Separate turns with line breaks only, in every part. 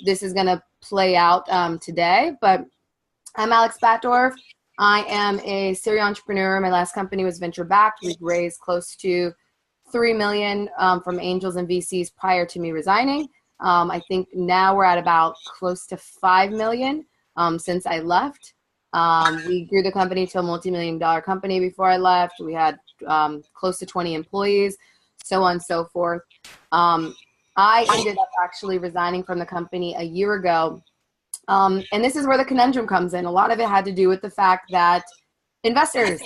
this is going to play out today. But I'm Alex Batdorf. I am a serial entrepreneur. My last company was venture backed. We've raised close to 3 million from angels and VCs prior to me resigning. I think now we're at about close to 5 million since I left. We grew the company to a multi-million-dollar company before I left. We had close to 20 employees, so on and so forth. I ended up actually resigning from the company a year ago. And this is where the conundrum comes in. A lot of it had to do with the fact that investors,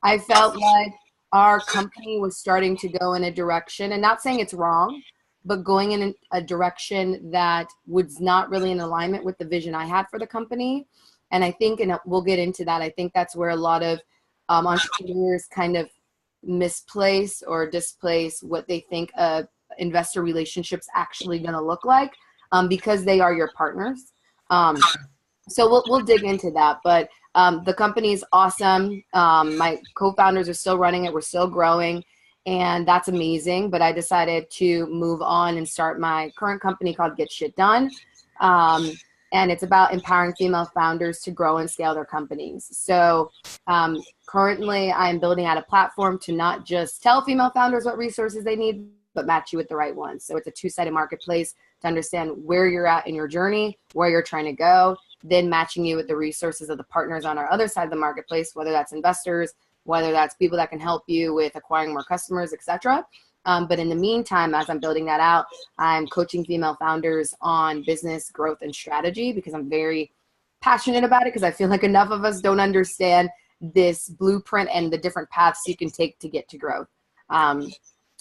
I felt like our company was starting to go in a direction, and not saying it's wrong, but going in a direction that was not really in alignment with the vision I had for the company. And I think, and we'll get into that, I think that's where a lot of entrepreneurs kind of misplace or displace what they think investor relationships actually going to look like, because they are your partners. So we'll dig into that, but the company is awesome. My co-founders are still running it. We're still growing, and that's amazing. But I decided to move on and start my current company called Get Shit Done. And it's about empowering female founders to grow and scale their companies. So currently I'm building out a platform to not just tell female founders what resources they need, but match you with the right ones. So it's a two-sided marketplace to understand where you're at in your journey, where you're trying to go, then matching you with the resources of the partners on our other side of the marketplace, whether that's investors, whether that's people that can help you with acquiring more customers, etc. But in the meantime, as I'm building that out, I'm coaching female founders on business growth and strategy, because I'm very passionate about it, because I feel like enough of us don't understand this blueprint and the different paths you can take to get to growth.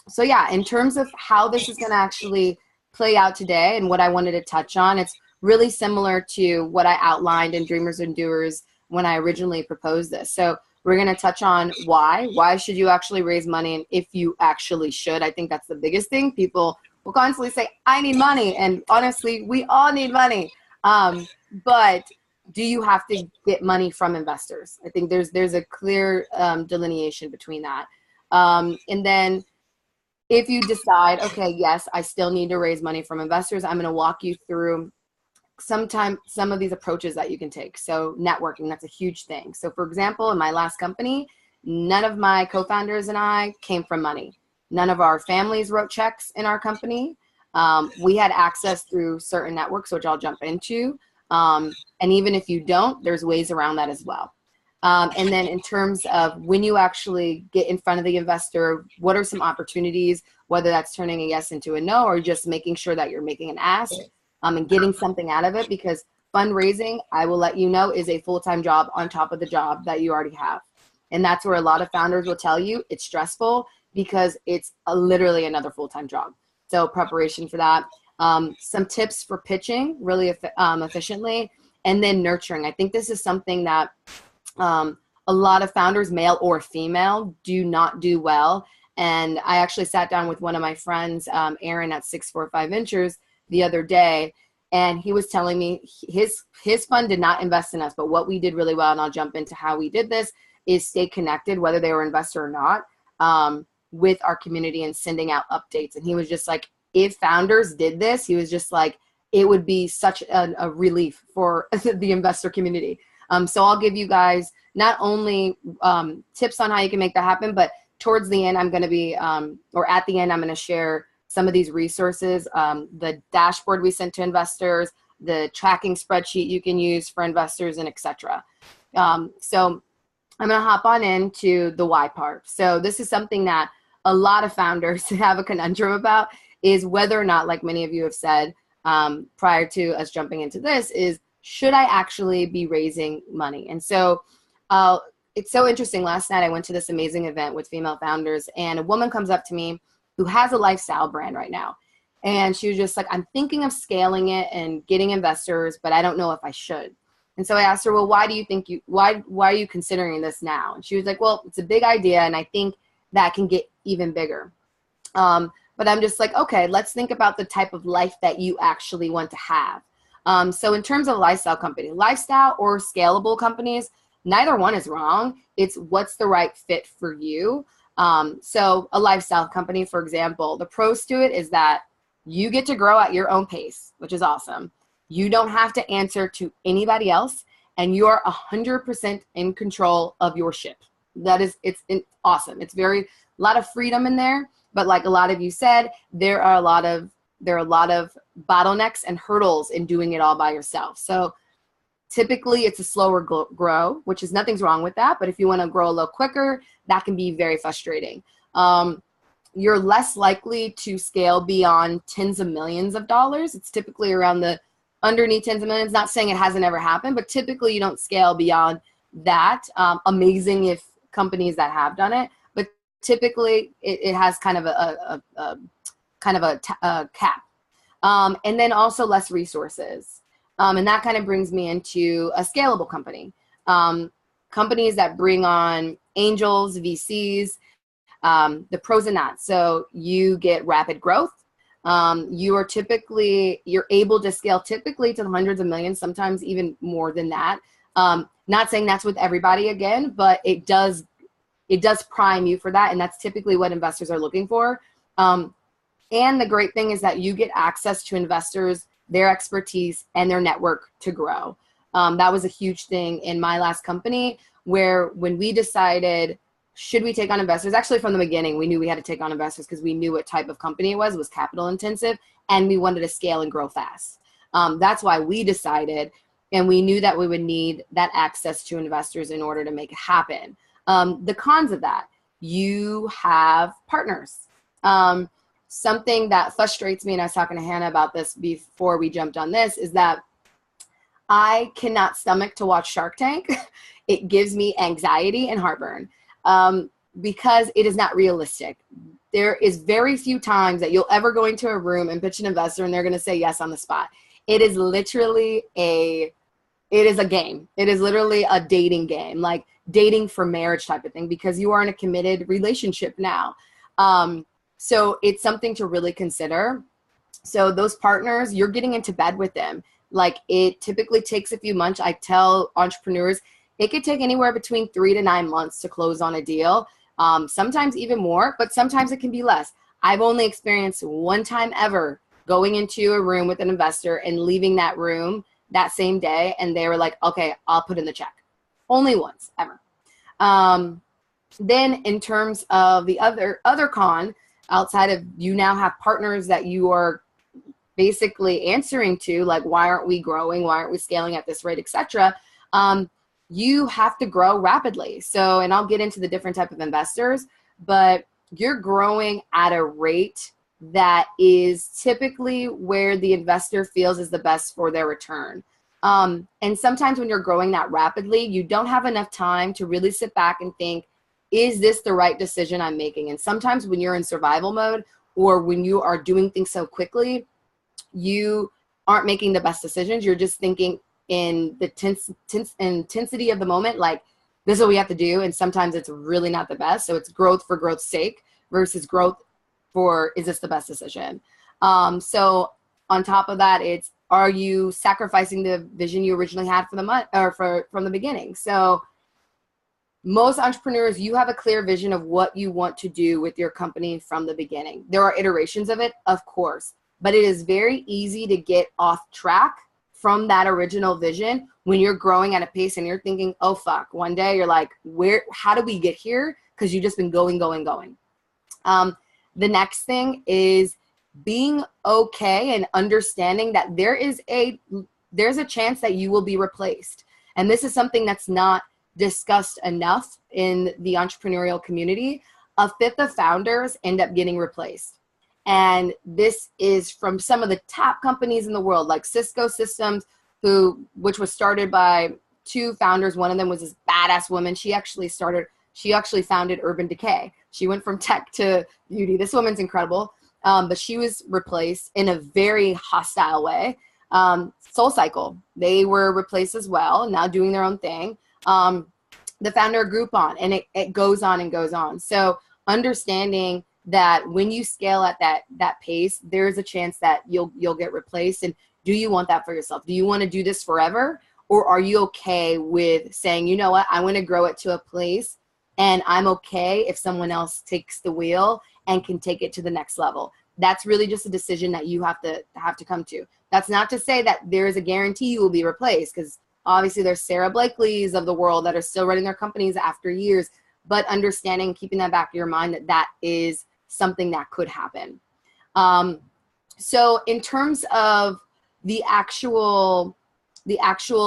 So yeah, in terms of how this is going to actually play out today and what I wanted to touch on, it's really similar to what I outlined in Dreamers and Doers when I originally proposed this. So we're going to touch on why should you actually raise money, and if you actually should. I think that's the biggest thing. People will constantly say, I need money. And honestly, we all need money. But do you have to get money from investors? I think there's a clear delineation between that. And then if you decide, okay, yes, I still need to raise money from investors, I'm going to walk you through some of these approaches that you can take. So networking, that's a huge thing. So for example, in my last company, none of my co-founders and I came from money. None of our families wrote checks in our company. We had access through certain networks, which I'll jump into. And even if you don't, there's ways around that as well. And then in terms of when you actually get in front of the investor, what are some opportunities, whether that's turning a yes into a no, or just making sure that you're making an ask and getting something out of it, because fundraising, I will let you know, is a full-time job on top of the job that you already have. And that's where a lot of founders will tell you it's stressful, because it's literally another full-time job. So preparation for that. Some tips for pitching really efficiently, and then nurturing. I think this is something that a lot of founders, male or female, do not do well. And I actually sat down with one of my friends, Aaron at 645 Ventures, the other day, and he was telling me his fund did not invest in us, but what we did really well, and I'll jump into how we did this, is stay connected, whether they were investor or not, with our community and sending out updates. And he was just like, if founders did this, he was just like, it would be such a relief for the investor community. So I'll give you guys not only tips on how you can make that happen, but towards the end, I'm going to be, or at the end, I'm going to share some of these resources, the dashboard we sent to investors, the tracking spreadsheet you can use for investors, and etc. So I'm going to hop on into the why part. So this is something that a lot of founders have a conundrum about, is whether or not, like many of you have said prior to us jumping into this, is should I actually be raising money? And so it's so interesting. Last night I went to this amazing event with female founders, and a woman comes up to me who has a lifestyle brand right now. And she was just like, I'm thinking of scaling it and getting investors, but I don't know if I should. And so I asked her, well, why are you considering this now? And she was like, well, it's a big idea, and I think that can get even bigger. But I'm just like, okay, let's think about the type of life that you actually want to have. So in terms of lifestyle company, lifestyle or scalable companies, neither one is wrong. It's what's the right fit for you. So a lifestyle company, for example, the pros to it is that You get to grow at your own pace, which is awesome. You don't have to answer to anybody else, and you are 100% in control of your ship. It's awesome. It's a lot of freedom in there, but like a lot of you said, there are a lot of bottlenecks and hurdles in doing it all by yourself. So typically it's a slower grow, which is nothing's wrong with that. But if you want to grow a little quicker, that can be very frustrating. You're less likely to scale beyond tens of millions of dollars. It's typically around the underneath tens of millions. Not saying it hasn't ever happened, but typically you don't scale beyond that. Amazing if companies that have done it, but typically it has kind of a cap. And then also less resources. And that kind of brings me into a scalable company. Companies that bring on angels, VCs, the pros and that. So you get rapid growth. You're able to scale typically to the hundreds of millions, sometimes even more than that. Not saying that's with everybody again, but it does prime you for that. And that's typically what investors are looking for. And the great thing is that you get access to investors, their expertise, and their network to grow. That was a huge thing in my last company, where when we decided, should we take on investors? Actually, from the beginning, we knew we had to take on investors because we knew what type of company it was capital intensive, and we wanted to scale and grow fast. That's why we decided, and we knew that we would need that access to investors in order to make it happen. The cons of that, you have partners. Something that frustrates me, and I was talking to Hannah about this before we jumped on this, is that I cannot stomach to watch Shark Tank. It gives me anxiety and heartburn because it is not realistic. There is very few times that you'll ever go into a room and pitch an investor and they're going to say yes on the spot. It is literally it is a game. It is literally a dating game, like dating for marriage type of thing, because you are in a committed relationship now. So it's something to really consider. So those partners, you're getting into bed with them. Like, it typically takes a few months. I tell entrepreneurs, it could take anywhere between 3 to 9 months to close on a deal. Sometimes even more, but sometimes it can be less. I've only experienced one time ever going into a room with an investor and leaving that room that same day, and they were like, okay, I'll put in the check. Only once ever. Then in terms of the other con, outside of, you now have partners that you are basically answering to, like, why aren't we growing? Why aren't we scaling at this rate, etc. You have to grow rapidly. So, and I'll get into the different type of investors, but you're growing at a rate that is typically where the investor feels is the best for their return. And sometimes when you're growing that rapidly, you don't have enough time to really sit back and think, is this the right decision I'm making? And sometimes when you're in survival mode, or when you are doing things so quickly, you aren't making the best decisions. You're just thinking in the intensity of the moment, like, this is what we have to do. And sometimes it's really not the best. So it's growth for growth's sake versus growth for, is this the best decision? So on top of that, it's, are you sacrificing the vision you originally had from the beginning? So most entrepreneurs, you have a clear vision of what you want to do with your company from the beginning. There are iterations of it, of course, but it is very easy to get off track from that original vision when you're growing at a pace and you're thinking, oh, fuck. One day you're like, how do we get here? Because you've just been going. The next thing is being okay and understanding that there's a chance that you will be replaced. And this is something that's not discussed enough in the entrepreneurial community. A fifth of founders end up getting replaced. And this is from some of the top companies in the world, like Cisco Systems, which was started by two founders. One of them was this badass woman. She actually founded Urban Decay. She went from tech to beauty. This woman's incredible. But she was replaced in a very hostile way. SoulCycle, they were replaced as well, now doing their own thing. The founder of Groupon, and it goes on and goes on. So understanding that when you scale at that pace, there's a chance that you'll get replaced. And do you want that for yourself? Do you want to do this forever? Or are you okay with saying, you know what, I want to grow it to a place, and I'm okay if someone else takes the wheel and can take it to the next level? that's really just a decision that you have to come to. That's not to say that there is a guarantee you will be replaced, because obviously there's Sarah Blakely's of the world that are still running their companies after years, but understanding, keeping that back of your mind, that that is something that could happen. So in terms of the actual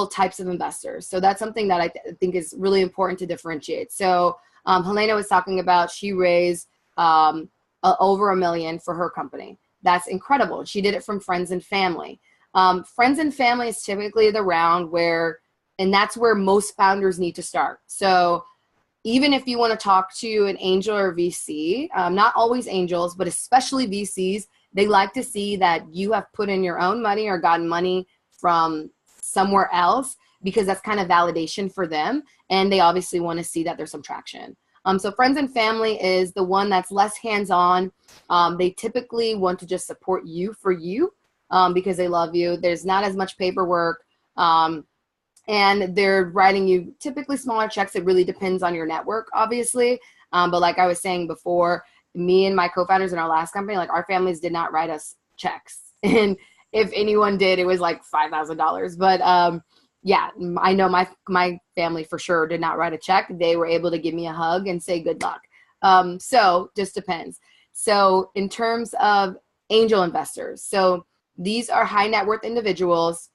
types of investors, so that's something that I think is really important to differentiate. So Helena was talking about, she raised over $1 million for her company. That's incredible. She did it from friends and family. Friends and family is typically the round where, and that's where most founders need to start. So even if you want to talk to an angel or VC, not always angels, but especially VCs, they like to see that you have put in your own money or gotten money from somewhere else, because that's kind of validation for them. And they obviously want to see that there's some traction. So friends and family is the one that's less hands-on. They typically want to just support you for you because they love you. There's not as much paperwork. And they're writing you typically smaller checks. It really depends on your network, obviously. But like I was saying before, me and my co-founders in our last company, like our families did not write us checks. And if anyone did, it was like $5,000. But yeah, I know my family for sure did not write a check. They were able to give me a hug and say good luck. So just depends. So in terms of angel investors, so these are high net worth individuals.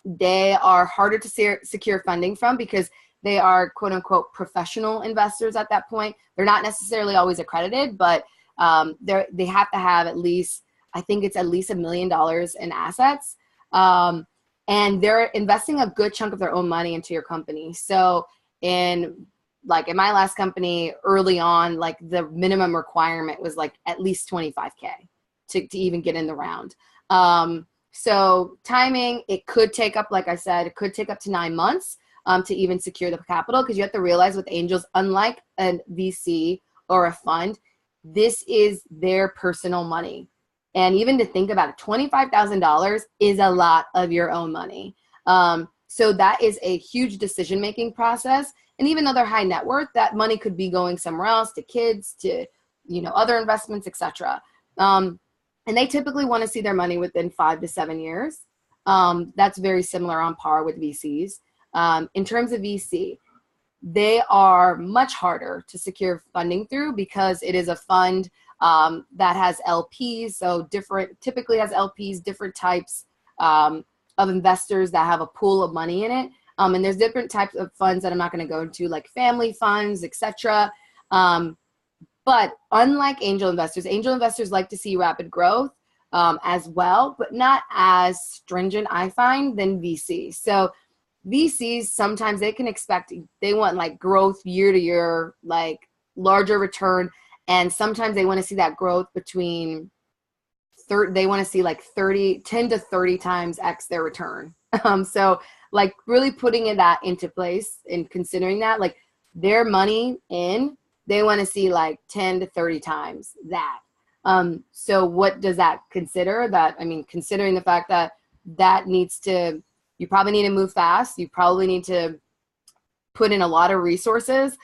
They are harder to secure funding from because they are quote unquote professional investors at that point. They're not necessarily always accredited, but they have to have at least, I think it's at least $1 million in assets. And they're investing a good chunk of their own money into your company. So in my last company early on, like the minimum requirement was like at least 25K to even get in the round. So timing, it could take up, like I said, it could take up to 9 months to even secure the capital, because you have to realize with angels, unlike a VC or a fund, this is their personal money. And even to think about it, $25,000 is a lot of your own money. So that is a huge decision-making process. And even though they're high net worth, that money could be going somewhere else, to kids, to, other investments, etc. And they typically want to see their money within 5 to 7 years. That's very similar on par with VCs. In terms of VC, they are much harder to secure funding through because it is a fund that has LPs, so typically has LPs, different types of investors that have a pool of money in it. And there's different types of funds that I'm not going to go into, like family funds, etc. But unlike angel investors like to see rapid growth as well, but not as stringent, I find, than VCs. So VCs, sometimes they want like growth year to year, like larger return. And sometimes they want to see that growth between they want to see like 10 to 30 times X their return. So like really putting that into place and considering that, like their money in, they want to see like 10 to 30 times that. So what does that consider? Considering the fact that you probably need to move fast. You probably need to put in a lot of resources,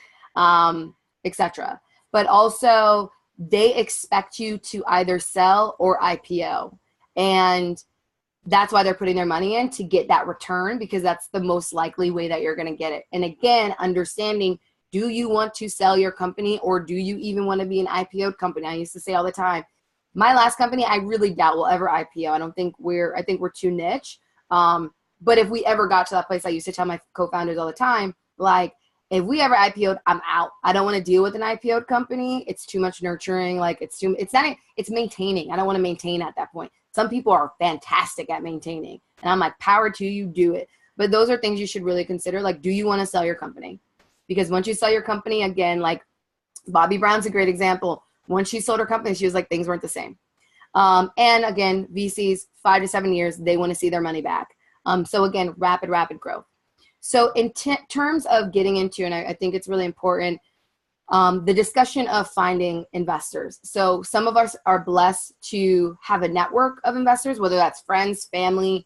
etc. But also they expect you to either sell or IPO. And that's why they're putting their money in, to get that return, because that's the most likely way that you're going to get it. And again, understanding, do you want to sell your company, or do you even want to be an IPO company? I used to say all the time, my last company, I really doubt we'll ever IPO. I think we're too niche. But if we ever got to that place, I used to tell my co-founders all the time, like, if we ever IPO'd, I'm out. I don't want to deal with an IPO'd company. It's too much nurturing. Like it's maintaining. I don't want to maintain at that point. Some people are fantastic at maintaining, and I'm like, power to you, do it. But those are things you should really consider. Like, do you want to sell your company? Because once you sell your company, again, like Bobby Brown's a great example. Once she sold her company, she was like, things weren't the same. And again, VCs, 5 to 7 years, they want to see their money back. So again, rapid growth. So in terms of getting into, and I think it's really important, the discussion of finding investors. So some of us are blessed to have a network of investors, whether that's friends, family,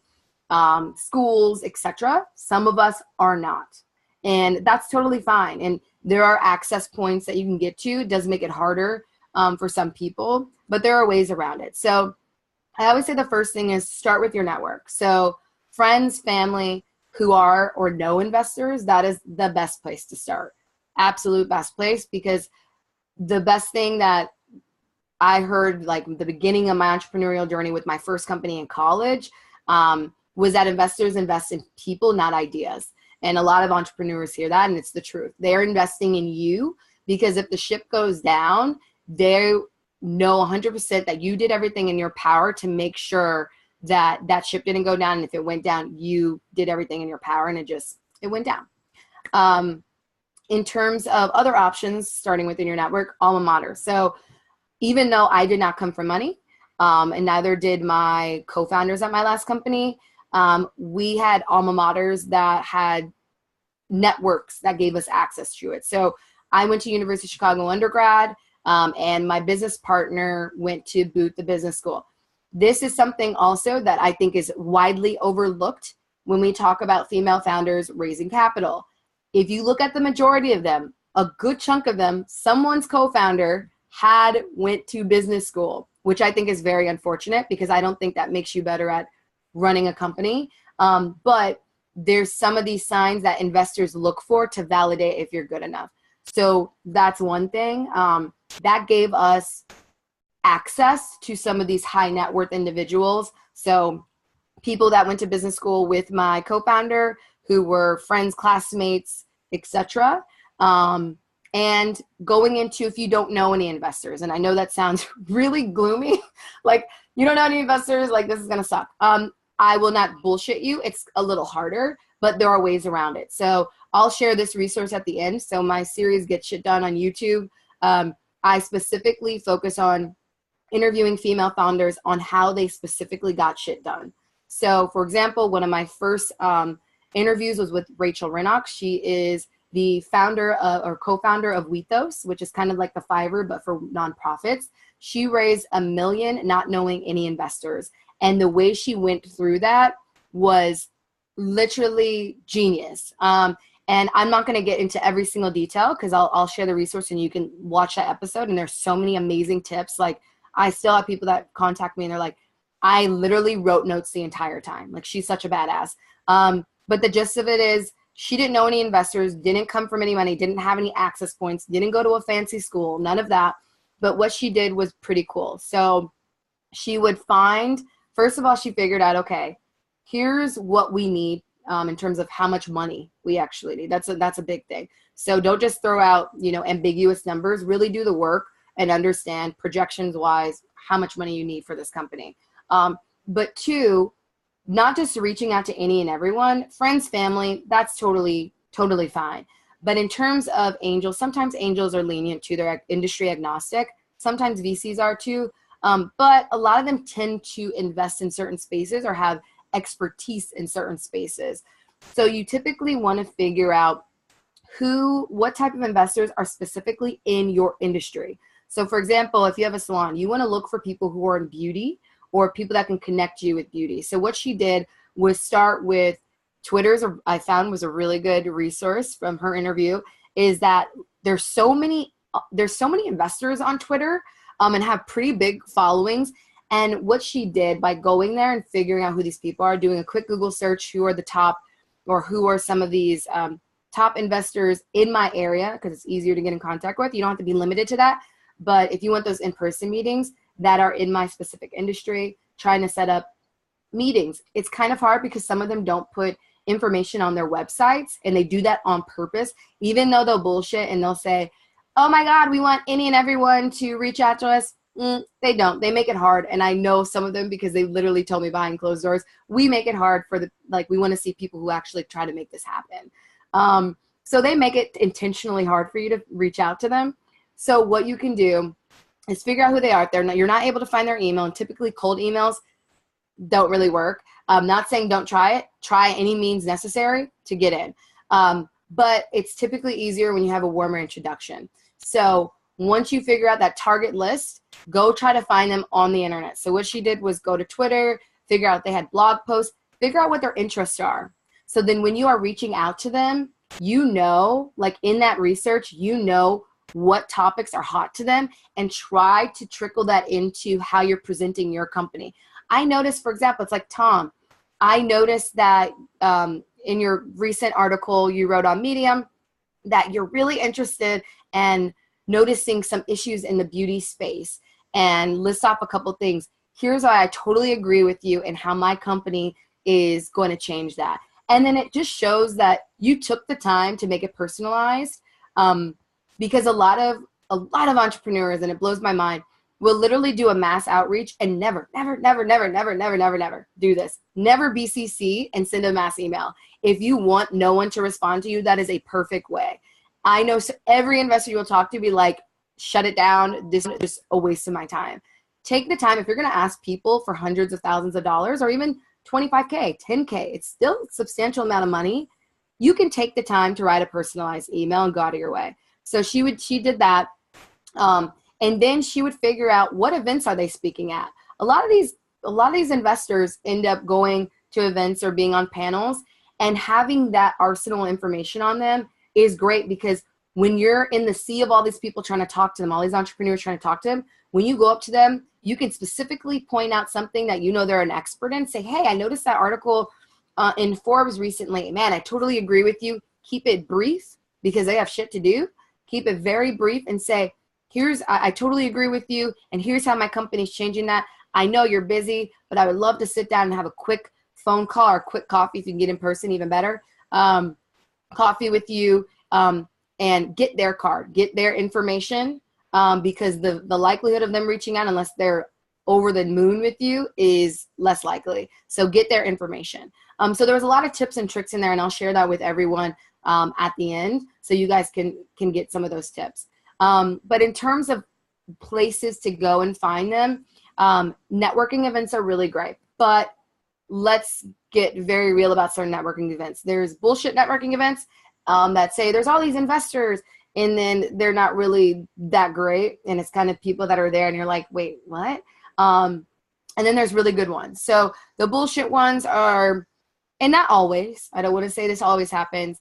schools, etc. Some of us are not. And that's totally fine. And there are access points that you can get to. It does make it harder. for some people, but there are ways around it. So I always say the first thing is start with your network. So friends, family who are or know investors, that is the best place to start. Absolute best place, because the best thing that I heard like the beginning of my entrepreneurial journey with my first company in college was that investors invest in people, not ideas. And a lot of entrepreneurs hear that, and it's the truth. They're investing in you because if the ship goes down, they know 100% that you did everything in your power to make sure that that ship didn't go down. And if it went down, you did everything in your power, and it went down. In terms of other options, starting within your network, alma mater. So even though I did not come from money, and neither did my co-founders at my last company, we had alma maters that had networks that gave us access to it. So I went to University of Chicago undergrad, and my business partner went to Booth, the business school. This is something also that I think is widely overlooked when we talk about female founders raising capital. If you look at the majority of them, a good chunk of them, someone's co-founder went to business school, which I think is very unfortunate because I don't think that makes you better at running a company. But there's some of these signs that investors look for to validate if you're good enough. So that's one thing. That gave us access to some of these high net worth individuals. So people that went to business school with my co-founder who were friends, classmates, etc. And going into, if you don't know any investors, and I know that sounds really gloomy, like you don't know any investors, like this is going to suck. I will not bullshit you. It's a little harder, but there are ways around it. So I'll share this resource at the end. So my series Get Shit Done on YouTube. I specifically focus on interviewing female founders on how they specifically got shit done. So for example, one of my first interviews was with Rachel Rennock. She is the founder or co-founder of Wethos, which is kind of like the Fiverr, but for nonprofits. She raised $1 million not knowing any investors. And the way she went through that was literally genius. And I'm not going to get into every single detail because I'll share the resource and you can watch that episode. And there's so many amazing tips. Like I still have people that contact me and they're like, I literally wrote notes the entire time. Like she's such a badass. But the gist of it is she didn't know any investors, didn't come from any money, didn't have any access points, didn't go to a fancy school, none of that. But what she did was pretty cool. So she would find, first of all, she figured out, okay, here's what we need in terms of how much money we actually need. That's a big thing. So don't just throw out, ambiguous numbers, really do the work and understand projections wise, how much money you need for this company. But two, not just reaching out to any and everyone, friends, family, that's totally fine. But in terms of angels, sometimes angels are lenient to their industry agnostic. Sometimes VCs are too. But a lot of them tend to invest in certain spaces or have expertise in certain spaces. So you typically want to figure out what type of investors are specifically in your industry. So for example, if you have a salon, you want to look for people who are in beauty or people that can connect you with beauty. So what she did was start with I found was a really good resource from her interview, is that there's so many investors on Twitter and have pretty big followings. And what she did by going there and figuring out who these people are, doing a quick Google search, who are the top or who are some of these top investors in my area, because it's easier to get in contact with. You don't have to be limited to that. But if you want those in-person meetings that are in my specific industry, trying to set up meetings, it's kind of hard because some of them don't put information on their websites, and they do that on purpose, even though they'll bullshit and they'll say, oh my God, we want any and everyone to reach out to us. They don't. They make it hard. And I know some of them because they literally told me behind closed doors, we make it hard we want to see people who actually try to make this happen. So they make it intentionally hard for you to reach out to them. So what you can do is figure out who they are. You're not able to find their email, and typically cold emails don't really work. I'm not saying don't try it. Try any means necessary to get in. But it's typically easier when you have a warmer introduction. So once you figure out that target list, go try to find them on the internet. So what she did was go to Twitter, figure out if they had blog posts, figure out what their interests are. So then when you are reaching out to them, like in that research, what topics are hot to them and try to trickle that into how you're presenting your company. I noticed, for example, it's like, Tom, I noticed that in your recent article you wrote on Medium that you're really interested in noticing some issues in the beauty space and list off a couple things. Here's why I totally agree with you and how my company is going to change that. And then it just shows that you took the time to make it personalized, because a lot of entrepreneurs, and it blows my mind, will literally do a mass outreach and never do this. Never BCC and send a mass email. If you want no one to respond to you, that is a perfect way. I know every investor you will talk to be like, shut it down. This is just a waste of my time. Take the time. If you're going to ask people for hundreds of thousands of dollars or even 25K, 10K, it's still a substantial amount of money. You can take the time to write a personalized email and go out of your way. So she did that. And then she would figure out what events are they speaking at. A lot of these investors end up going to events or being on panels, and having that arsenal information on them is great, because when you're in the sea of all these people trying to talk to them, all these entrepreneurs trying to talk to them, when you go up to them, you can specifically point out something that you know they're an expert in. Say, hey, I noticed that article in Forbes recently. Man, I totally agree with you. Keep it brief because they have shit to do. Keep it very brief and say, I totally agree with you, and here's how my company's changing that. I know you're busy, but I would love to sit down and have a quick phone call or quick coffee if you can get in person, even better. Coffee with you, and get their card, get their information, because the likelihood of them reaching out, unless they're over the moon with you, is less likely. So get their information. So there was a lot of tips and tricks in there, and I'll share that with everyone at the end, so you guys can get some of those tips. But in terms of places to go and find them, networking events are really great, but let's get very real about certain networking events. There's bullshit networking events that say there's all these investors, and then they're not really that great, and it's kind of people that are there and you're like, wait, what? And then there's really good ones. So the bullshit ones are, and not always, I don't want to say this always happens,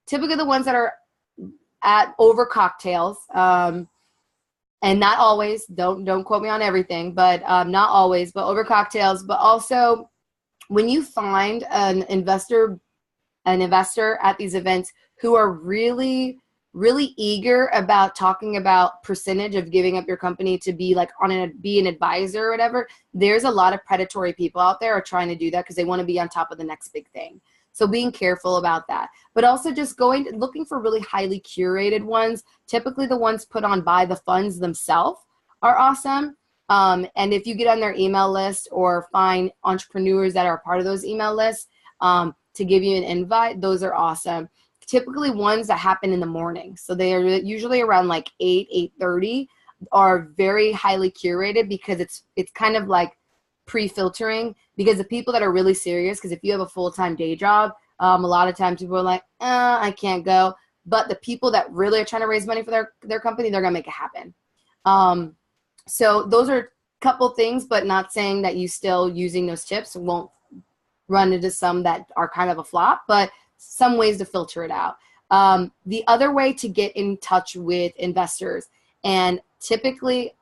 typically the ones that are over cocktails, and not always, don't quote me on everything, but not always, but over cocktails. But also, when you find an investor at these events who are really, really eager about talking about percentage of giving up your company to be like be an advisor or whatever, there's a lot of predatory people out there are trying to do that because they want to be on top of the next big thing. So being careful about that, but also just looking for really highly curated ones. Typically the ones put on by the funds themselves are awesome. And if you get on their email list or find entrepreneurs that are part of those email lists to give you an invite, those are awesome. Typically ones that happen in the morning. So they are usually around like 8:30 are very highly curated, because it's kind of like pre-filtering, because the people that are really serious, because if you have a full-time day job, a lot of times people are like, I can't go. But the people that really are trying to raise money for their company, they're gonna make it happen. So those are a couple things, but not saying that you still using those tips won't run into some that are kind of a flop, but some ways to filter it out. The other way to get in touch with investors, and typically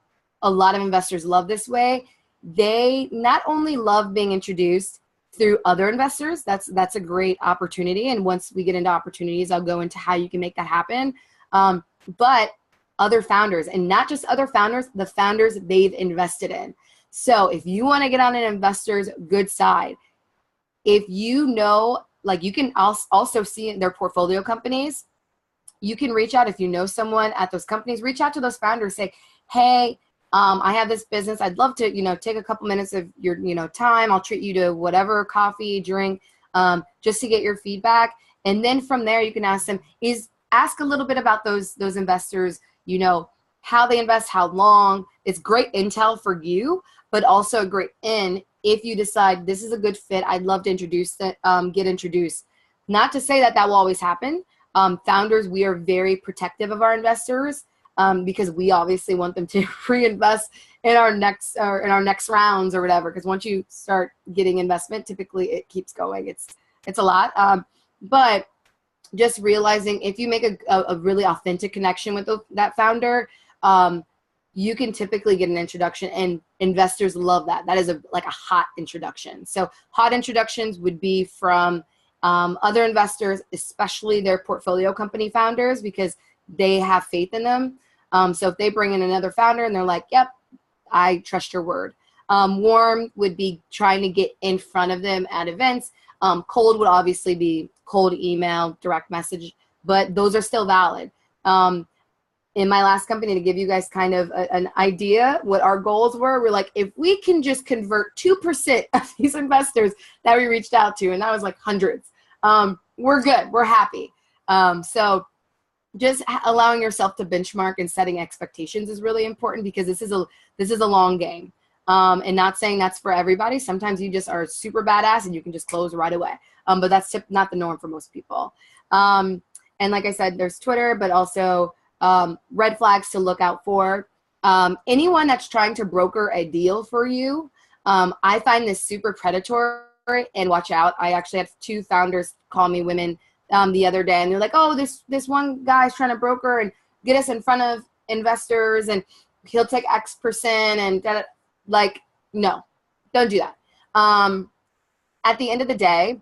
a lot of investors love this way, they not only love being introduced through other investors, that's a great opportunity, and once we get into opportunities, I'll go into how you can make that happen, but other founders, and not just other founders, the founders they've invested in. So if you want to get on an investor's good side, if you know, like, you can also see their portfolio companies, you can reach out. If you know someone at those companies, reach out to those founders, say, hey, I have this business. I'd love to, take a couple minutes of your, time. I'll treat you to whatever, coffee, drink, just to get your feedback. And then from there, you can ask them, ask a little bit about those investors, how they invest, how long. It's great intel for you, but also a great in if you decide this is a good fit. I'd love to get introduced. Not to say that will always happen. Founders, we are very protective of our investors, because we obviously want them to reinvest in our next rounds or whatever. Because once you start getting investment, typically it keeps going. It's a lot. But just realizing if you make a really authentic connection with that founder, you can typically get an introduction, and investors love that. That is like a hot introduction. So hot introductions would be from other investors, especially their portfolio company founders, because they have faith in them. So if they bring in another founder and they're like, yep, I trust your word. Warm would be trying to get in front of them at events. Cold would obviously be cold email, direct message, but those are still valid. In my last company, to give you guys kind of an idea what our goals were, we're like, if we can just convert 2% of these investors that we reached out to, and that was like hundreds, we're good, we're happy. So just allowing yourself to benchmark and setting expectations is really important, because this is a long game. And not saying that's for everybody. Sometimes you just are super badass and you can just close right away. But that's not the norm for most people. And like I said, there's Twitter, but also red flags to look out for. Anyone that's trying to broker a deal for you, I find this super predatory, and watch out. I actually had 2 founders call me women the other day, and they're like, oh, this one guy's trying to broker and get us in front of investors, and he'll take X%, and that, like, no, don't do that. At the end of the day,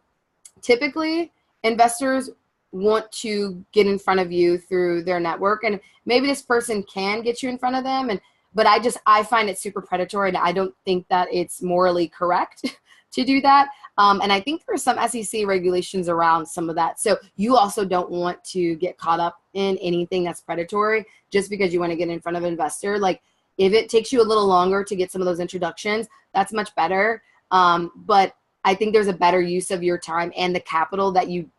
typically investors want to get in front of you through their network, and maybe this person can get you in front of them, but I find it super predatory, and I don't think that it's morally correct to do that. And I think there are some SEC regulations around some of that. So you also don't want to get caught up in anything that's predatory just because you want to get in front of an investor. Like, if it takes you a little longer to get some of those introductions, that's much better. But I think there's a better use of your time and the capital that you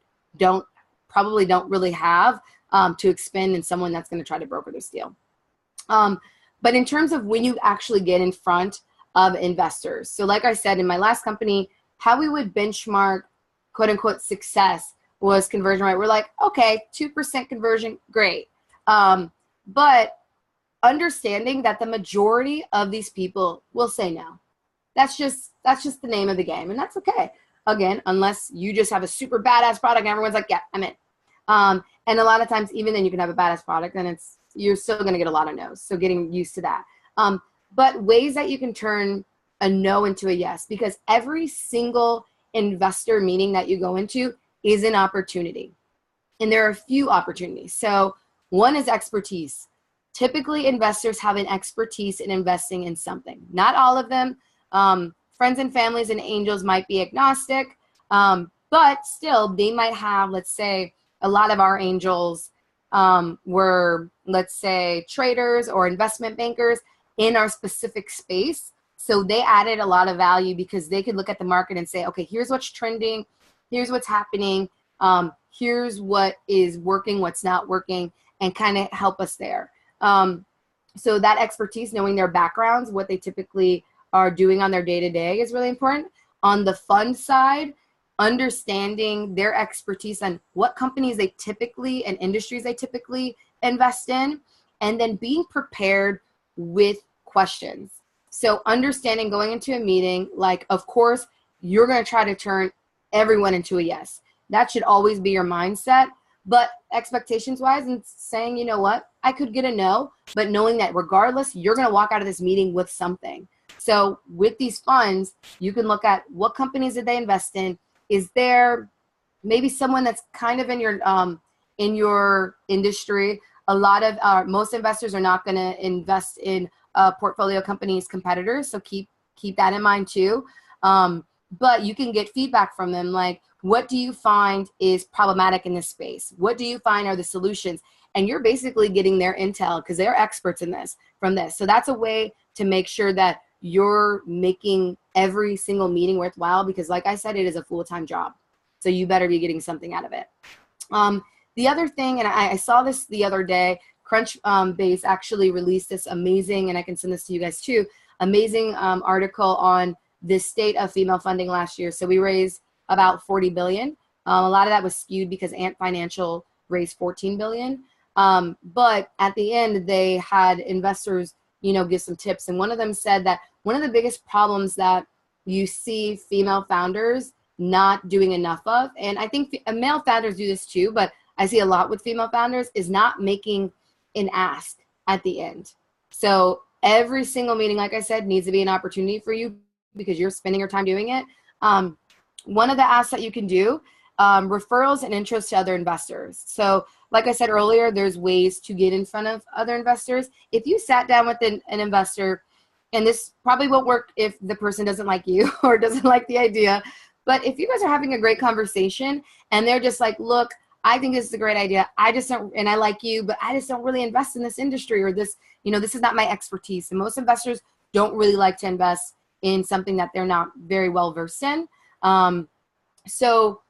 probably don't really have to expend in someone that's going to try to broker this deal. But in terms of when you actually get in front of investors, so like I said, in my last company, how we would benchmark quote unquote success was conversion rate. We're like, okay, 2% conversion, great. But understanding that the majority of these people will say no. That's just the name of the game, and that's okay. Again, unless you just have a super badass product and everyone's like, yeah, I'm in. And a lot of times, even then, you can have a badass product and you're still going to get a lot of no's. So getting used to that. But ways that you can turn a no into a yes, because every single investor meeting that you go into is an opportunity. And there are a few opportunities. So one is expertise. Typically, investors have an expertise in investing in something. Not all of them. Friends and families and angels might be agnostic, but still, they might have, let's say, a lot of our angels were, let's say, traders or investment bankers in our specific space. So they added a lot of value because they could look at the market and say, okay, here's what's trending, here's what's happening, here's what is working, what's not working, and kind of help us there. So that expertise, knowing their backgrounds, what they typically are doing on their day-to-day is really important. On the fund side, understanding their expertise on what companies they typically and industries they typically invest in, and then being prepared with questions. So understanding going into a meeting, like, of course, you're going to try to turn everyone into a yes. That should always be your mindset. But expectations-wise, and saying, you know what, I could get a no, but knowing that regardless, you're going to walk out of this meeting with something. So with these funds, you can look at what companies did they invest in. Is there maybe someone that's kind of in your industry? A lot of most investors are not going to invest in portfolio companies' competitors, so keep that in mind too. But you can get feedback from them, like, what do you find is problematic in this space? What do you find are the solutions? And you're basically getting their intel because they're experts in this from this. So that's a way to make sure that you're making every single meeting worthwhile, because like I said, it is a full-time job. So you better be getting something out of it. The other thing, and I saw this the other day, Crunchbase actually released this amazing, and I can send this to you guys too, amazing article on the state of female funding last year. So we raised about 40 billion. A lot of that was skewed because Ant Financial raised 14 billion. But at the end, they had investors, give some tips. And one of them said that one of the biggest problems that you see female founders not doing enough of, and I think male founders do this too, but I see a lot with female founders is not making an ask at the end. So every single meeting, like I said, needs to be an opportunity for you because you're spending your time doing it. One of the asks that you can do, referrals and intros to other investors. So like I said earlier, there's ways to get in front of other investors. If you sat down with an investor, and this probably won't work if the person doesn't like you or doesn't like the idea, but if you guys are having a great conversation and they're just like, look, I think this is a great idea. I just don't, and I like you, but I just don't really invest in this industry or this, this is not my expertise. And most investors don't really like to invest in something that they're not very well versed in. So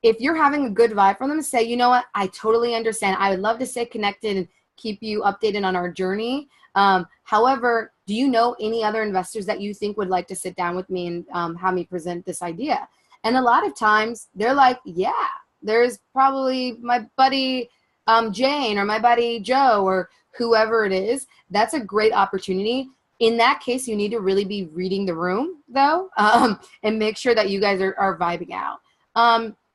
if you're having a good vibe from them, say, you know what, I totally understand. I would love to stay connected and keep you updated on our journey. However, do you know any other investors that you think would like to sit down with me and have me present this idea? And a lot of times they're like, yeah, there's probably my buddy Jane or my buddy Joe or whoever it is. That's a great opportunity. In that case, you need to really be reading the room, though, and make sure that you guys are vibing out.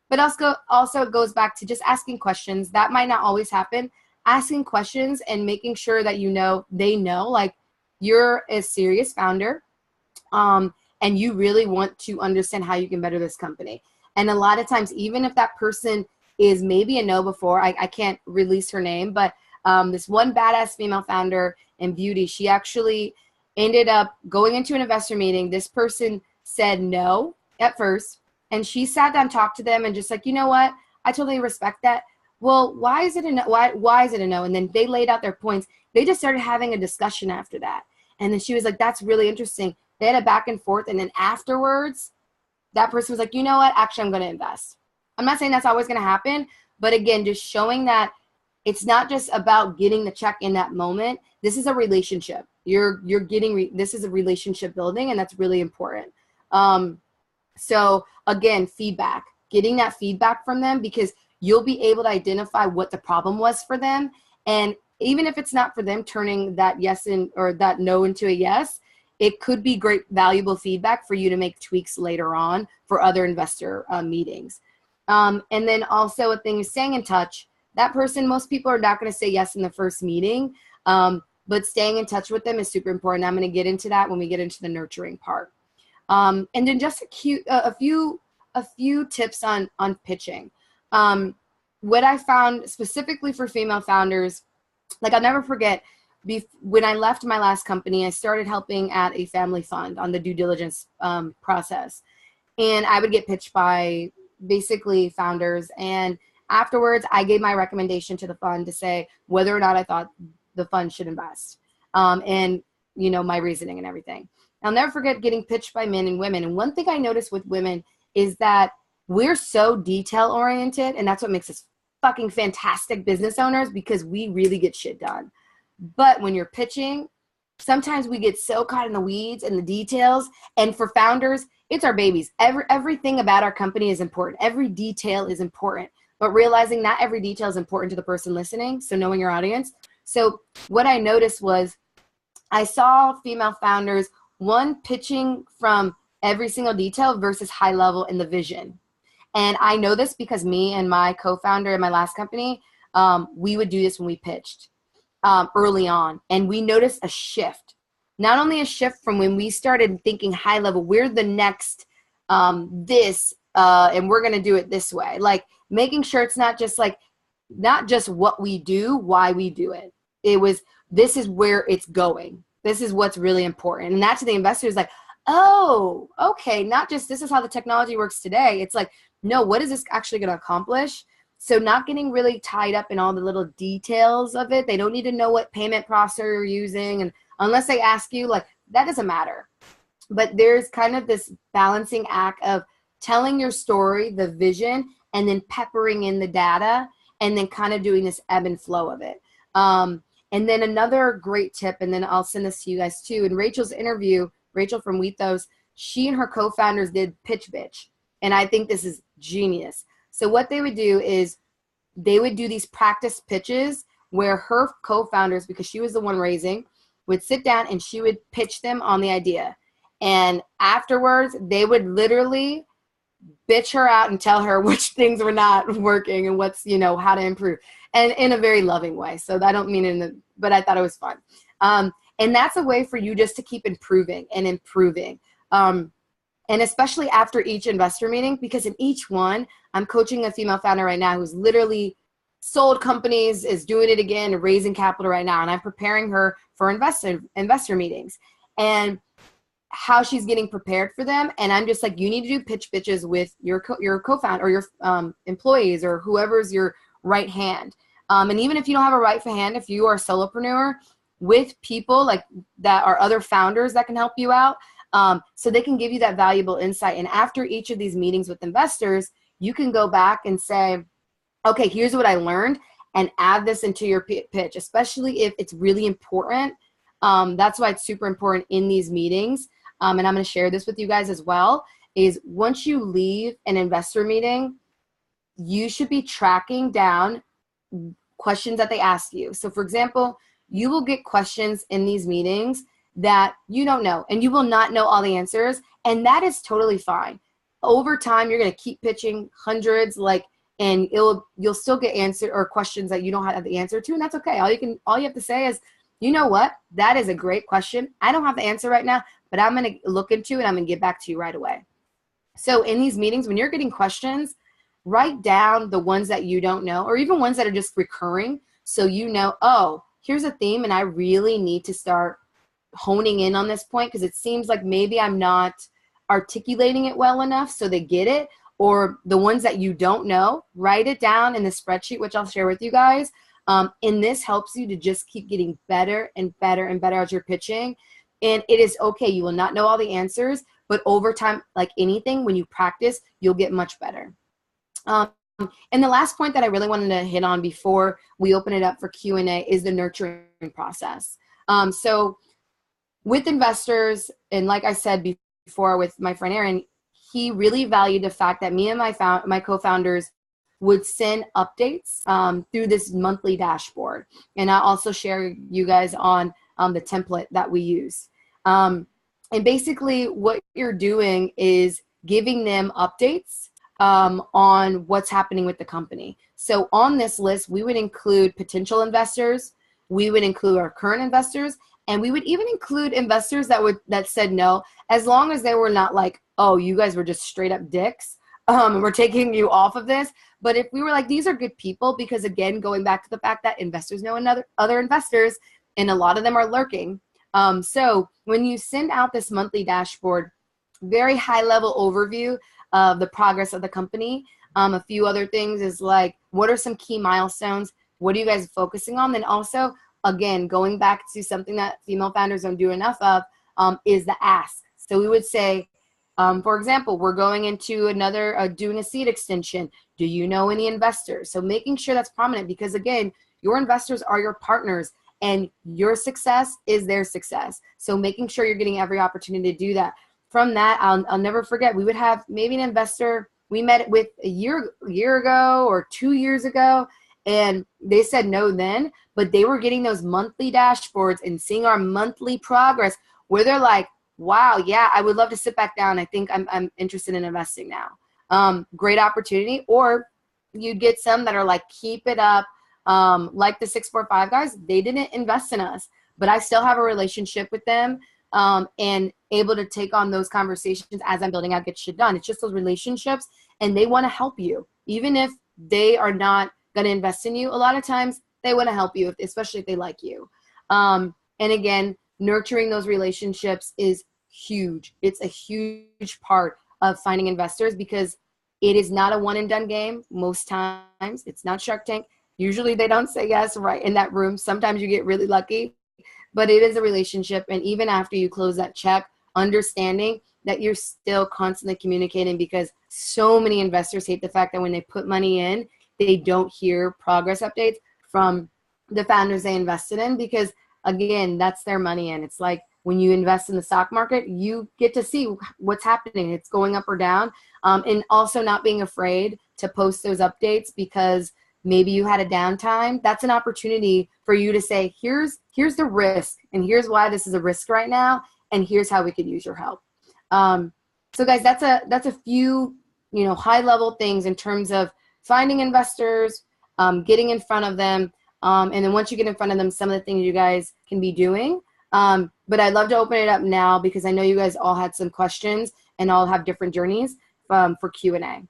But also it goes back to just asking questions. That might not always happen. Asking questions and making sure that they know, like, you're a serious founder, and you really want to understand how you can better this company. And a lot of times, even if that person is maybe a no before, I can't release her name, but this one badass female founder in beauty, she actually ended up going into an investor meeting. This person said no at first, and she sat down, talked to them, and just like, you know what? I totally respect that. Well, why is it a no? Why is it a no? And then they laid out their points. They just started having a discussion after that. And then she was like, that's really interesting. They had a back and forth. And then afterwards, that person was like, you know what? Actually, I'm going to invest. I'm not saying that's always going to happen. But again, just showing that it's not just about getting the check in that moment. This is a relationship. This is a relationship building, and that's really important. So again, feedback, getting that feedback from them, because you'll be able to identify what the problem was for them. And even if it's not for them, turning that yes or that no into a yes, it could be great, valuable feedback for you to make tweaks later on for other investor meetings. And then also a thing is staying in touch. That person, most people are not going to say yes in the first meeting, but staying in touch with them is super important. I'm going to get into that when we get into the nurturing part. And then just a few tips on pitching. What I found specifically for female founders, like I'll never forget, when I left my last company, I started helping at a family fund on the due diligence process. And I would get pitched by basically founders. And afterwards, I gave my recommendation to the fund to say whether or not I thought the fund should invest, and my reasoning and everything. I'll never forget getting pitched by men and women. And one thing I noticed with women is that we're so detail oriented, and that's what makes us fucking fantastic business owners, because we really get shit done. But when you're pitching, sometimes we get so caught in the weeds and the details. And for founders, it's our babies. Everything about our company is important. Every detail is important. But realizing not every detail is important to the person listening, so knowing your audience. So what I noticed was I saw female founders, one, pitching from every single detail versus high level in the vision. And I know this because me and my co-founder in my last company, we would do this when we pitched early on. And we noticed a shift. Not only a shift from when we started thinking high level, we're the next this, and we're going to do it this way. Like making sure it's not just what we do, why we do it. It was, this is where it's going. This is what's really important. And that to the investors, like, oh, okay, not just this is how the technology works today. It's like, no, what is this actually going to accomplish? So not getting really tied up in all the little details of it. They don't need to know what payment processor you're using. And unless they ask you, like, that doesn't matter. But there's kind of this balancing act of telling your story, the vision, and then peppering in the data, and then kind of doing this ebb and flow of it. And then another great tip, and then I'll send this to you guys too. In Rachel's interview, Rachel from Wethos, she and her co-founders did Pitch Bitch. And I think this is genius. So what they would do is they would do these practice pitches where her co-founders, because she was the one raising, would sit down and she would pitch them on the idea. And afterwards, they would literally bitch her out and tell her which things were not working and what's, you know, how to improve, and in a very loving way. So I don't mean but I thought it was fun. And that's a way for you just to keep improving and improving. And especially after each investor meeting, because in each one, I'm coaching a female founder right now who's literally sold companies, is doing it again, raising capital right now. And I'm preparing her for investor meetings and how she's getting prepared for them. And I'm just like, you need to do pitches with your co-founder or your employees or whoever's your right hand. And even if you don't have a right hand, if you are a solopreneur, with people like that are other founders that can help you out, so they can give you that valuable insight. And after each of these meetings with investors, you can go back and say, okay, here's what I learned, and add this into your pitch, especially if it's really important. That's why it's super important in these meetings. And I'm going to share this with you guys as well, is once you leave an investor meeting, you should be tracking down questions that they ask you. So for example, you will get questions in these meetings that you don't know, and you will not know all the answers, and that is totally fine. Over time, you're going to keep pitching hundreds, and you'll still get answer or questions that you don't have the answer to, and that's okay. All you have to say is, you know what, that is a great question. I don't have the answer right now, but I'm going to look into it. I'm going to get back to you right away. So in these meetings, when you're getting questions, write down the ones that you don't know, or even ones that are just recurring, so you know, oh, here's a theme, and I really need to start honing in on this point because it seems like maybe I'm not articulating it well enough so they get it. Or the ones that you don't know, write it down in the spreadsheet, which I'll share with you guys. And this helps you to just keep getting better and better and better as you're pitching. And it is okay. You will not know all the answers, but over time, like anything, when you practice, you'll get much better. And the last point that I really wanted to hit on before we open it up for Q&A is the nurturing process. So with investors, and like I said before with my friend Aaron, he really valued the fact that me and my co-founders would send updates through this monthly dashboard. And I'll also share you guys on the template that we use. And basically what you're doing is giving them updates on what's happening with the company. So on this list, we would include potential investors, we would include our current investors, and we would even include investors that said no, as long as they were not like, oh, you guys were just straight up dicks, and we're taking you off of this. But if we were like, these are good people, because again, going back to the fact that investors know other investors, and a lot of them are lurking. So when you send out this monthly dashboard, very high level overview of the progress of the company. A few other things is like, what are some key milestones? What are you guys focusing on? Then also, again, going back to something that female founders don't do enough of, is the ask. So we would say, for example, we're going into doing a seed extension. Do you know any investors? So making sure that's prominent, because again, your investors are your partners and your success is their success. So making sure you're getting every opportunity to do that. From that, I'll never forget, we would have maybe an investor we met with a year ago or 2 years ago, and they said no then, but they were getting those monthly dashboards and seeing our monthly progress where they're like, wow, yeah, I would love to sit back down. I think I'm interested in investing now. Great opportunity. Or you'd get some that are like, keep it up. Like the 645 guys, they didn't invest in us, but I still have a relationship with them. And able to take on those conversations as I'm building out Get Shit Done. It's just those relationships, and they want to help you. Even if they are not going to invest in you, a lot of times they want to help you, especially if they like you. And again, nurturing those relationships is huge. It's a huge part of finding investors, because it is not a one and done game. Most times it's not Shark Tank. Usually they don't say yes right in that room. Sometimes you get really lucky. But it is a relationship, and even after you close that check, understanding that you're still constantly communicating, because so many investors hate the fact that when they put money in, they don't hear progress updates from the founders they invested in, because again, that's their money in. It's like when you invest in the stock market, you get to see what's happening. It's going up or down, and also not being afraid to post those updates, because maybe you had a downtime. That's an opportunity for you to say, here's the risk, and here's why this is a risk right now, and here's how we could use your help. So guys, that's a few high level things in terms of finding investors, getting in front of them. And then once you get in front of them, some of the things you guys can be doing. But I'd love to open it up now because I know you guys all had some questions and all have different journeys for Q&A.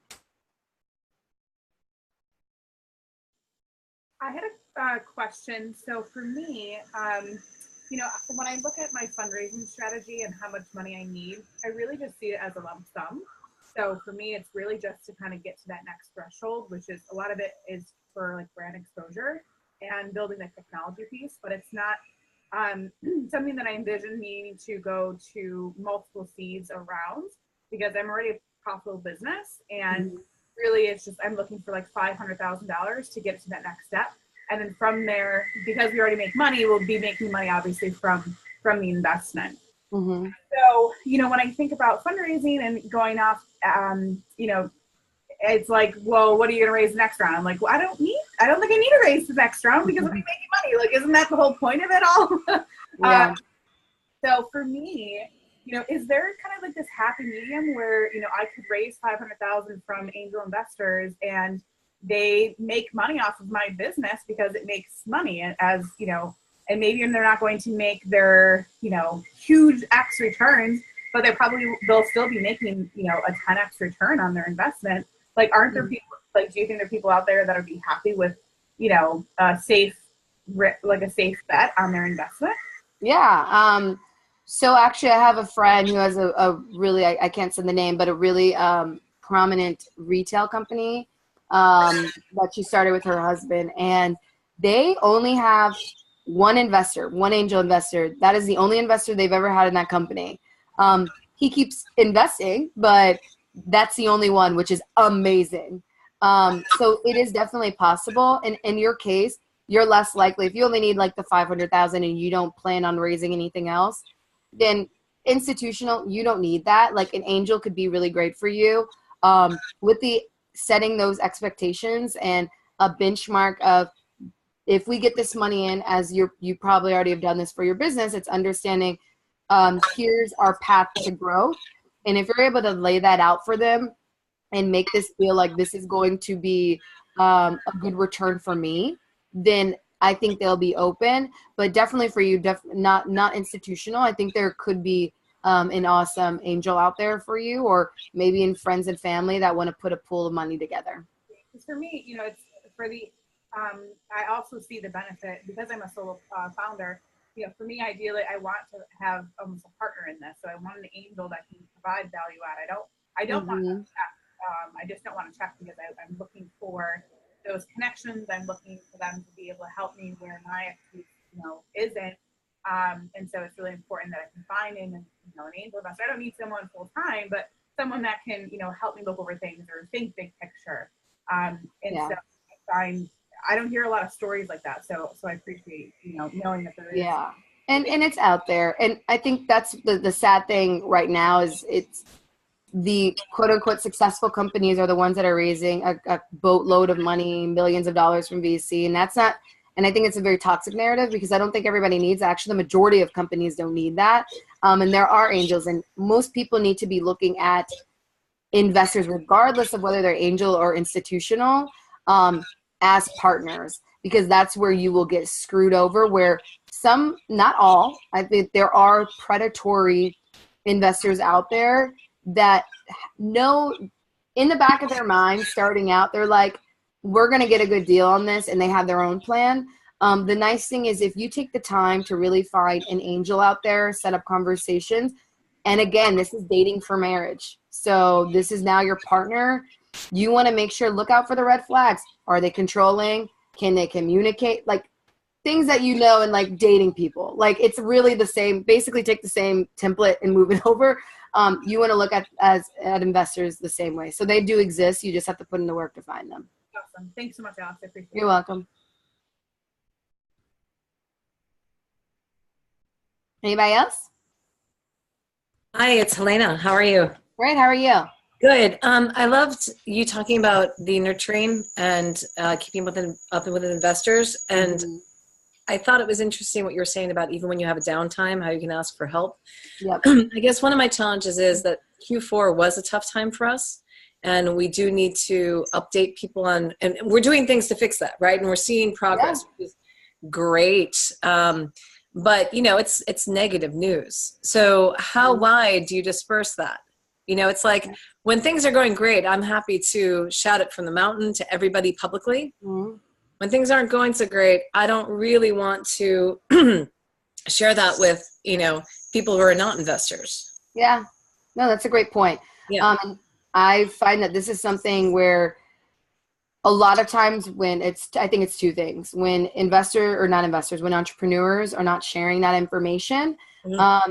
I had a question. So for me, when I look at my fundraising strategy and how much money I need, I really just see it as a lump sum. So for me, it's really just to kind of get to that next threshold, which is a lot of it is for like brand exposure and building the technology piece, but it's not something that I envision needing to go to multiple seeds around because I'm already a profitable business and really it's just I'm looking for like $500,000 to get to that next step. And then from there, because we already make money, we'll be making money obviously from the investment. Mm-hmm. So, when I think about fundraising and going off, it's like, well, what are you going to raise the next round? I'm like, well, I don't think I need to raise the next round because I'll be making money. Like, isn't that the whole point of it all? Yeah. So for me, is there kind of like this happy medium where, I could raise $500,000 from angel investors and they make money off of my business because it makes money as, and maybe they're not going to make their, huge X returns, but they'll still be making, a 10X return on their investment. Like, aren't there people, like, do you think there are people out there that would be happy with, a safe bet on their investment?
Yeah. So actually I have a friend who has a really, I can't say the name, but a really prominent retail company that she started with her husband, and they only have one angel investor. That is the only investor they've ever had in that company. He keeps investing, but that's the only one, which is amazing. So it is definitely possible. And in your case, you're less likely if you only need like the 500,000 and you don't plan on raising anything else, then institutional, you don't need that. Like an angel could be really great for you with the setting those expectations and a benchmark of, if we get this money in, as you probably already have done this for your business, it's understanding here's our path to growth. And if you're able to lay that out for them and make this feel like this is going to be a good return for me, then I think they'll be open. But definitely for you, not institutional. I think there could be an awesome angel out there for you, or maybe in friends and family that want to put a pool of money together.
Because for me, it's for the I also see the benefit because I'm a solo founder. For me, ideally, I want to have almost a partner in this. So I want an angel that can provide value add. I don't want to check. I just don't want to check because I'm looking for those connections. I'm looking for them to be able to help me where my expertise, isn't. And so it's really important that I can find an angel investor. I don't need someone full time, but someone that can, help me look over things or think big picture. So I don't hear a lot of stories like that. So I appreciate, knowing that there is.
Yeah. And it's out there. And I think that's the sad thing right now is it's the quote unquote successful companies are the ones that are raising a boatload of money, millions of dollars from VC. And that's not, and I think it's a very toxic narrative because I don't think everybody needs that. Actually, the majority of companies don't need that. And there are angels, and most people need to be looking at investors, regardless of whether they're angel or institutional, as partners, because that's where you will get screwed over, where some, not all, I think there are predatory investors out there that know in the back of their mind starting out, they're like, we're going to get a good deal on this, and they have their own plan. The nice thing is if you take the time to really find an angel out there, set up conversations, and again, this is dating for marriage. So this is now your partner. You want to make sure, look out for the red flags. Are they controlling? Can they communicate? Like things that in like dating people. Like it's really the same, basically take the same template and move it over. You want to look at investors the same way. So they do exist. You just have to put in the work to find them.
Awesome. Thanks so much, Alex. I appreciate it.
You're welcome. Anybody else?
Hi, it's Helena. How are you?
Great. How are you?
Good. I loved you talking about the nurturing and keeping up with investors. And I thought it was interesting what you were saying about even when you have a downtime, how you can ask for help.
Yep.
I guess one of my challenges is that Q4 was a tough time for us. and we do need to update people on, and we're doing things to fix that, right? And we're seeing progress, which is great. But you know, it's negative news. So how wide do you disperse that? You know, it's like when things are going great, I'm happy to shout it from the mountain to everybody publicly.
Mm-hmm.
When things aren't going so great, I don't really want to share that with, you know, people who are not investors.
Yeah, no, that's a great point.
Yeah.
I find that this is something where a lot of times when I think it's two things. When when entrepreneurs are not sharing that information,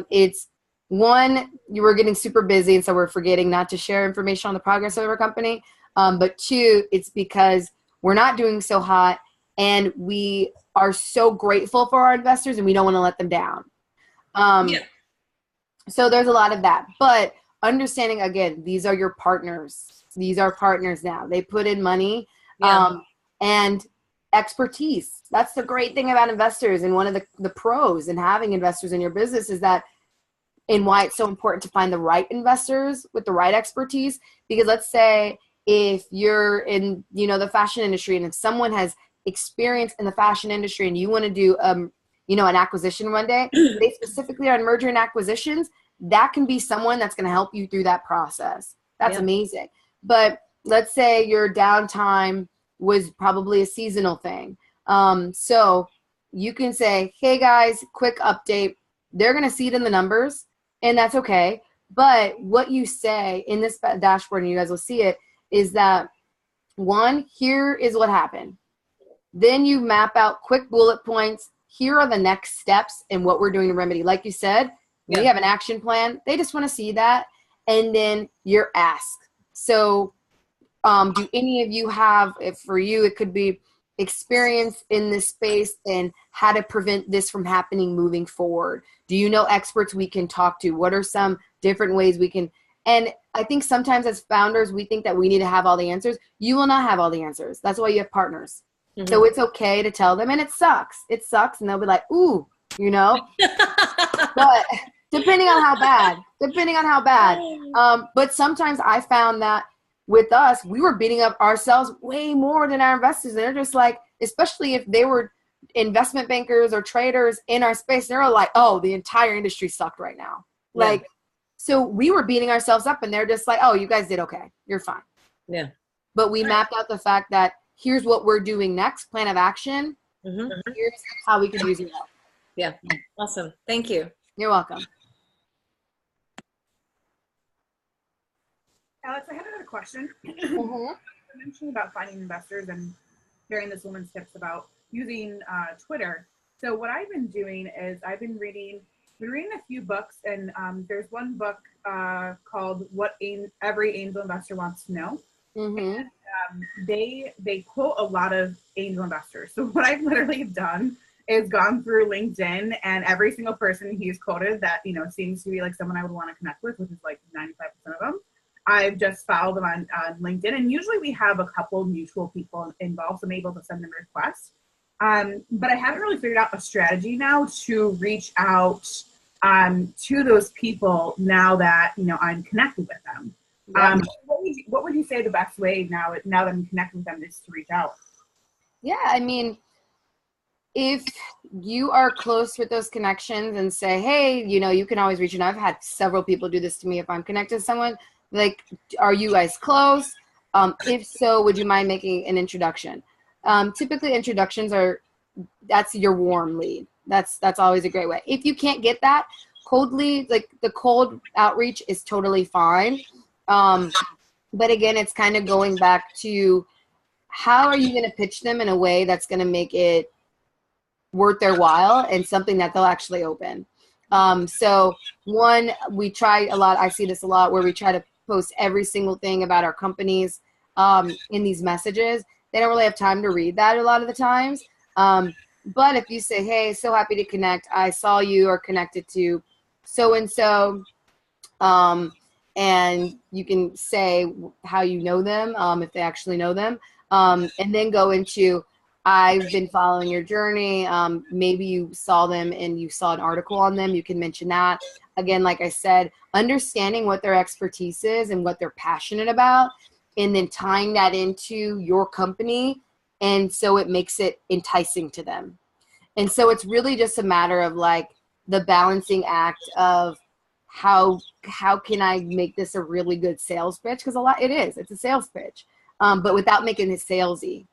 it's one, you were getting super busy, and so we're forgetting not to share information on the progress of our company. But two, it's because we're not doing so hot, and we are so grateful for our investors, and we don't want to let them down. So there's a lot of that. But understanding, again, these are your partners. These are partners now. They put in money and expertise. That's the great thing about investors. And one of the pros in having investors in your business is that, and why it's so important to find the right investors with the right expertise. Because let's say if you're in, you know, the fashion industry, and if someone has experience in the fashion industry and you want to do, you know, an acquisition one day, they specifically are on merger and acquisitions, that can be someone that's going to help you through that process. That's amazing. But let's say your downtime was probably a seasonal thing. So you can say, hey guys, quick update. They're going to see it in the numbers, and that's okay. But what you say in this dashboard, and you guys will see it, is that one, here is what happened. Then you map out quick bullet points. Here are the next steps and what we're doing to remedy. Like you said, we have an action plan. They just want to see that. And then your ask. So do any of you have, if for you, it could be experience in this space and how to prevent this from happening moving forward? Do you know experts we can talk to? What are some different ways we can? And I think sometimes as founders, we think that we need to have all the answers. You will not have all the answers. That's why you have partners. Mm-hmm. So it's okay to tell them, and it sucks. It sucks, and they'll be like, ooh, you know. But depending on how bad. But sometimes I found that with us, we were beating up ourselves way more than our investors. And they're just like, especially if they were investment bankers or traders in our space, they're like, oh, the entire industry sucked right now. Yeah. Like, so we were beating ourselves up, and they're just like, oh, you guys did okay. You're fine.
Yeah.
But we mapped out the fact that here's what we're doing next, plan of action. Mm-hmm. Here's how we can use your help.
Yeah. Awesome. Thank you.
You're welcome.
Alex, I had another question. You mentioned about finding investors and hearing this woman's tips about using Twitter. So what I've been doing is I've been reading a few books, and there's one book called What Every Angel Investor Wants to Know. Mm-hmm. And, they quote a lot of angel investors. So what I've literally done is gone through LinkedIn, and every single person he's quoted that, you know, seems to be like someone I would want to connect with, which is like 95% of them, I've just followed them on LinkedIn. And usually we have a couple mutual people involved, so I'm able to send them requests. But I haven't really figured out a strategy now to reach out to those people now that, you know, I'm connected with them. Yeah. What would you say the best way now that I'm connected with them is to reach out?
Yeah, I mean, if you are close with those connections and say, hey, you know, you can always reach out. I've had several people do this to me. If I'm connected to someone, like, are you guys close? If so, would you mind making an introduction? Typically introductions that's your warm lead. That's always a great way. If you can't get that, cold lead, like the cold outreach is totally fine. But again, it's kind of going back to how are you going to pitch them in a way that's going to make it worth their while and something that they'll actually open. So one, we try a lot. I see this a lot where we try to post every single thing about our companies in these messages. They don't really have time to read that a lot of the times. But if you say, hey, so happy to connect. I saw you are connected to so-and-so. And you can say how you know them, if they actually know them. And then go into, I've been following your journey. Maybe you saw them and you saw an article on them. You can mention that. Again, like I said, understanding what their expertise is and what they're passionate about and then tying that into your company. And so it makes it enticing to them. And so it's really just a matter of like the balancing act of how can I make this a really good sales pitch? Because it's a sales pitch, but without making it salesy.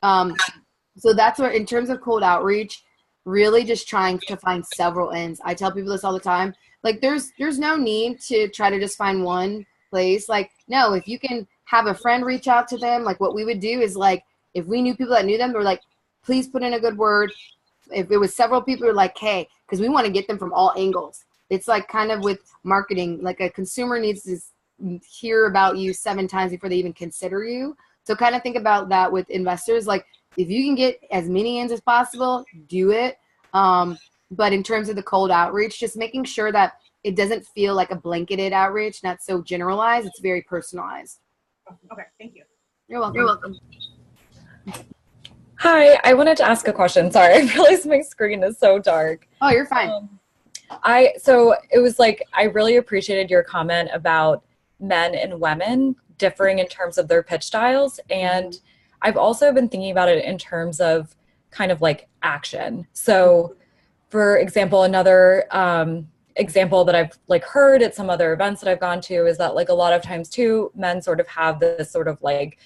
So that's where, in terms of cold outreach, really just trying to find several ends. I tell people this all the time. Like there's no need to try to just find one place. Like, no, if you can have a friend reach out to them, like what we would do is like, if we knew people that knew them, we're like, please put in a good word. If it was several people, we're like, hey, because we want to get them from all angles. It's like kind of with marketing, like a consumer needs to hear about you 7 times before they even consider you. So kind of think about that with investors. Like if you can get as many ends as possible, do it. But in terms of the cold outreach, just making sure that it doesn't feel like a blanketed outreach, not so generalized. It's very personalized.
Okay, thank you.
You're welcome. You're welcome.
Hi, I wanted to ask a question. Sorry, I realized my screen is so dark.
Oh, you're fine.
So it was like, I really appreciated your comment about men and women differing in terms of their pitch styles. And I've also been thinking about it in terms of kind of like action. So for example, another example that I've like heard at some other events that I've gone to is that like a lot of times too, men sort of have this sort of like,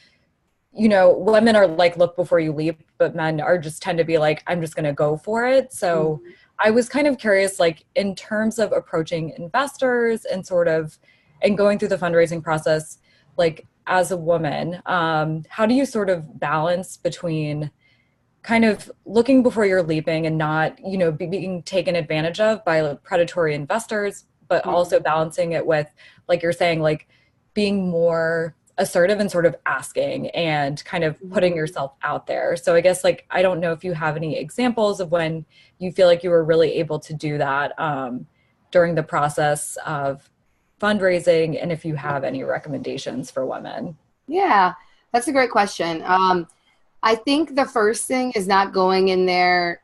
you know, women are like, look before you leap, but men are just tend to be like, I'm just going to go for it. So I was kind of curious, like in terms of approaching investors and sort of, and going through the fundraising process, like as a woman, how do you sort of balance between kind of looking before you're leaping and not, you know, being taken advantage of by like predatory investors, but also balancing it with, like you're saying, like being more assertive and sort of asking and kind of putting yourself out there. So I guess like, I don't know if you have any examples of when you feel like you were really able to do that during the process of fundraising, and if you have any recommendations for women.
Yeah, that's a great question. I think the first thing is not going in there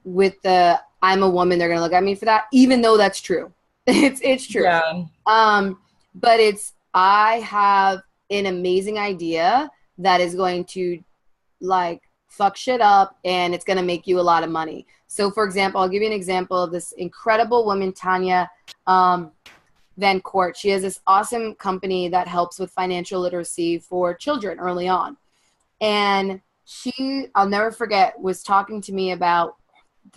with the, I'm a woman, they're going to look at me for that, even though that's true. It's true.
Yeah.
But it's, I have an amazing idea that is going to like fuck shit up and it's going to make you a lot of money. So for example, I'll give you an example of this incredible woman, Tanya Van Court. She has this awesome company that helps with financial literacy for children early on. And she, I'll never forget, was talking to me about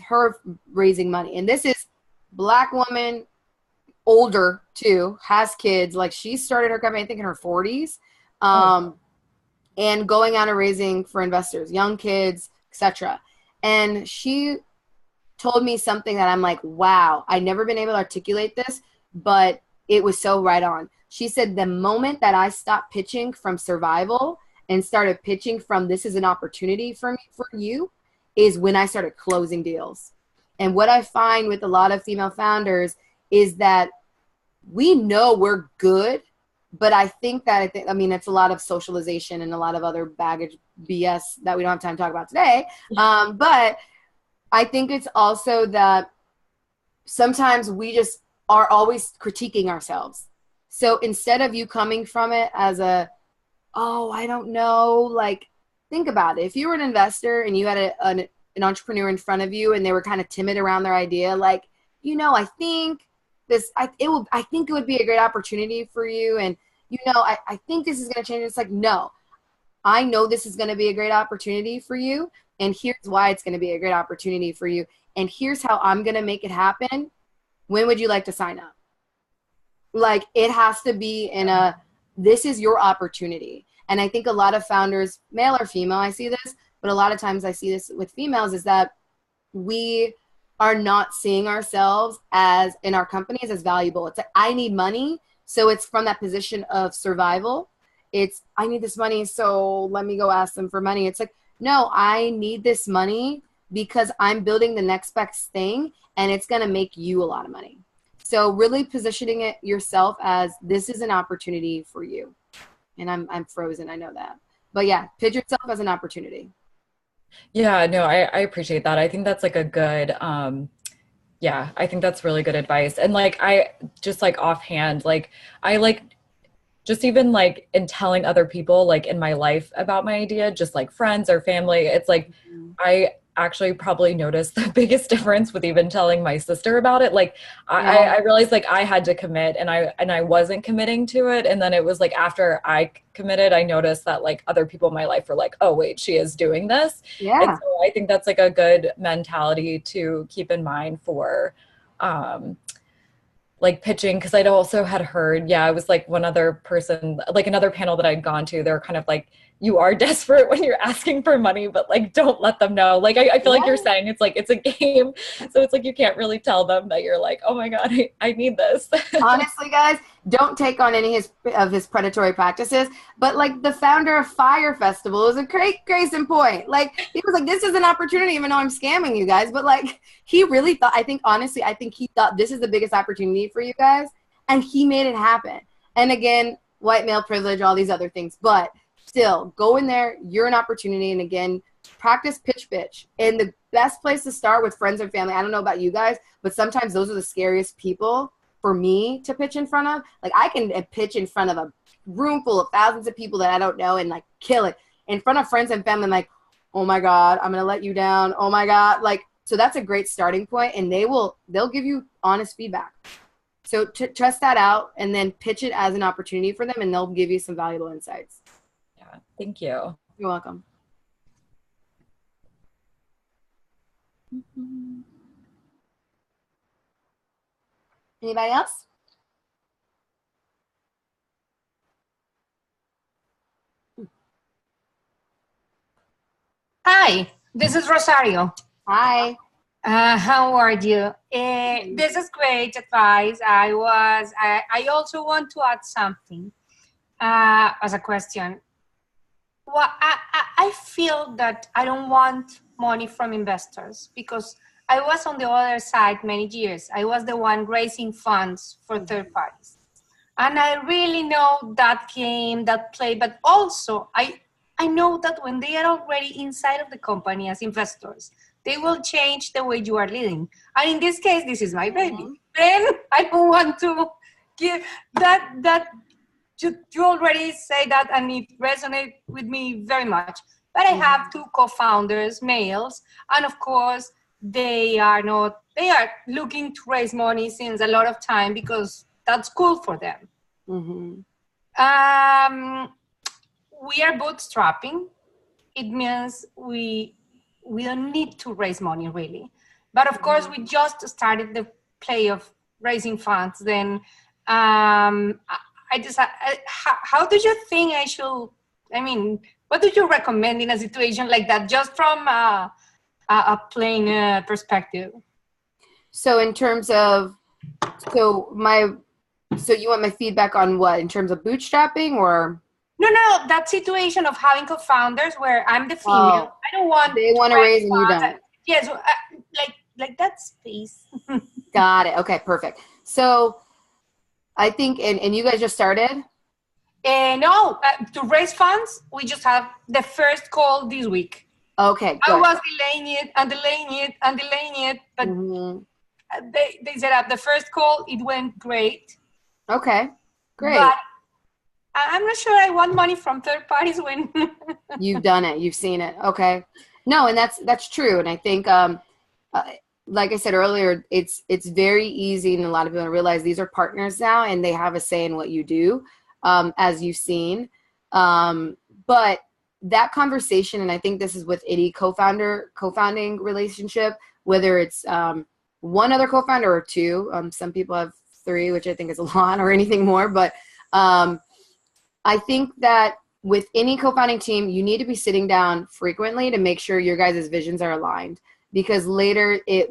her raising money. And this is Black woman, older too, has kids. Like she started her company, I think in her 40s, and going out and raising for investors, young kids, etc. And she told me something that I'm like, wow, I've never been able to articulate this, but it was so right on. She said, the moment that I stopped pitching from survival and started pitching from this is an opportunity for me, for you, is when I started closing deals. And what I find with a lot of female founders is that we know we're good, but I think that, I mean, it's a lot of socialization and a lot of other baggage BS that we don't have time to talk about today. But I think it's also that sometimes we just are always critiquing ourselves. So instead of you coming from it as a, oh, I don't know, like, think about it. If you were an investor and you had an entrepreneur in front of you and they were kind of timid around their idea, like, you know, I think I think it would be a great opportunity for you. And, you know, I think this is going to change. It's like, no, I know this is going to be a great opportunity for you. And here's why it's going to be a great opportunity for you. And here's how I'm going to make it happen. When would you like to sign up? Like, it has to be in a, this is your opportunity. And I think a lot of founders, male or female, I see this, but a lot of times I see this with females, is that we are not seeing ourselves as, in our companies, as valuable. It's like, I need money. So it's from that position of survival. It's, I need this money, so let me go ask them for money. It's like, no, I need this money because I'm building the next best thing and it's going to make you a lot of money. So really positioning it yourself as, this is an opportunity for you. And I'm frozen, I know that. But yeah, pitch yourself as an opportunity.
Yeah, no, I appreciate that. I think that's like a good, I think that's really good advice. And like, I just like offhand, like, I like just even like in telling other people like in my life about my idea, just like friends or family, it's like I actually probably noticed the biggest difference with even telling my sister about it. Like I realized like I had to commit and I wasn't committing to it. And then it was like after I committed, I noticed that like other people in my life were like, oh wait, she is doing this.
Yeah.
And so I think that's like a good mentality to keep in mind for like pitching, because I'd also had heard, yeah, I was like one other person, like another panel that I'd gone to, they're kind of like, you are desperate when you're asking for money, but like, don't let them know. Like, I feel like you're saying it's like, it's a game. So it's like, you can't really tell them that you're like, oh my God, I need this.
Honestly, guys, don't take on any of his predatory practices. But like the founder of Fire Festival is a great case in point. Like he was like, this is an opportunity, even though I'm scamming you guys. But like he really thought, I think he thought this is the biggest opportunity for you guys. And he made it happen. And again, white male privilege, all these other things. But still, go in there. You're an opportunity. And again, practice pitch. And the best place to start with friends and family, I don't know about you guys, but sometimes those are the scariest people for me to pitch in front of. Like I can pitch in front of a room full of thousands of people that I don't know and like kill it. In front of friends and family, I'm like, oh my God, I'm going to let you down. Oh my God. Like, so that's a great starting point, and they'll give you honest feedback. So trust that out and then pitch it as an opportunity for them, and they'll give you some valuable insights.
Yeah. Thank you.
You're welcome. Anybody else?
Hi, this is Rosario.
Hi.
How are you? This is great advice. I also want to add something as a question. Well, I feel that I don't want money from investors because I was on the other side many years. I was the one raising funds for third parties. And I really know that game, that play, but also I know that when they are already inside of the company as investors, they will change the way you are leading. And in this case, this is my baby. Then I don't want to give that you already say that, and it resonates with me very much. But I have two co-founders, males, and of course, they are looking to raise money since a lot of time because that's cool for them. We are bootstrapping. It means we don't need to raise money really. But of course, we just started the play of raising funds. Then I decided, how do you think I should, what do you recommend in a situation like that, just from a plain perspective?
So in terms of, so you want my feedback on what, in terms of bootstrapping or?
No, that situation of having co-founders where I'm the female. I don't want.
They want to raise and you don't.
Yes, like that space.
Got it. Okay, perfect. So I think, and you guys just started?
No, to raise funds, we just have the first call this week.
Okay, good.
I was delaying it, but they set up the first call. It went great.
Okay, great.
But I'm not sure I want money from third parties when
you've done it, you've seen it. Okay. No, and that's true. And I think, like I said earlier, it's very easy, and a lot of people don't realize these are partners now, and they have a say in what you do, as you've seen. But that conversation, and I think this is with any co-founding relationship, whether it's one other co-founder or two. Some people have 3, which I think is a lot, or anything more. But I think that with any co-founding team, you need to be sitting down frequently to make sure your guys' visions are aligned, because later it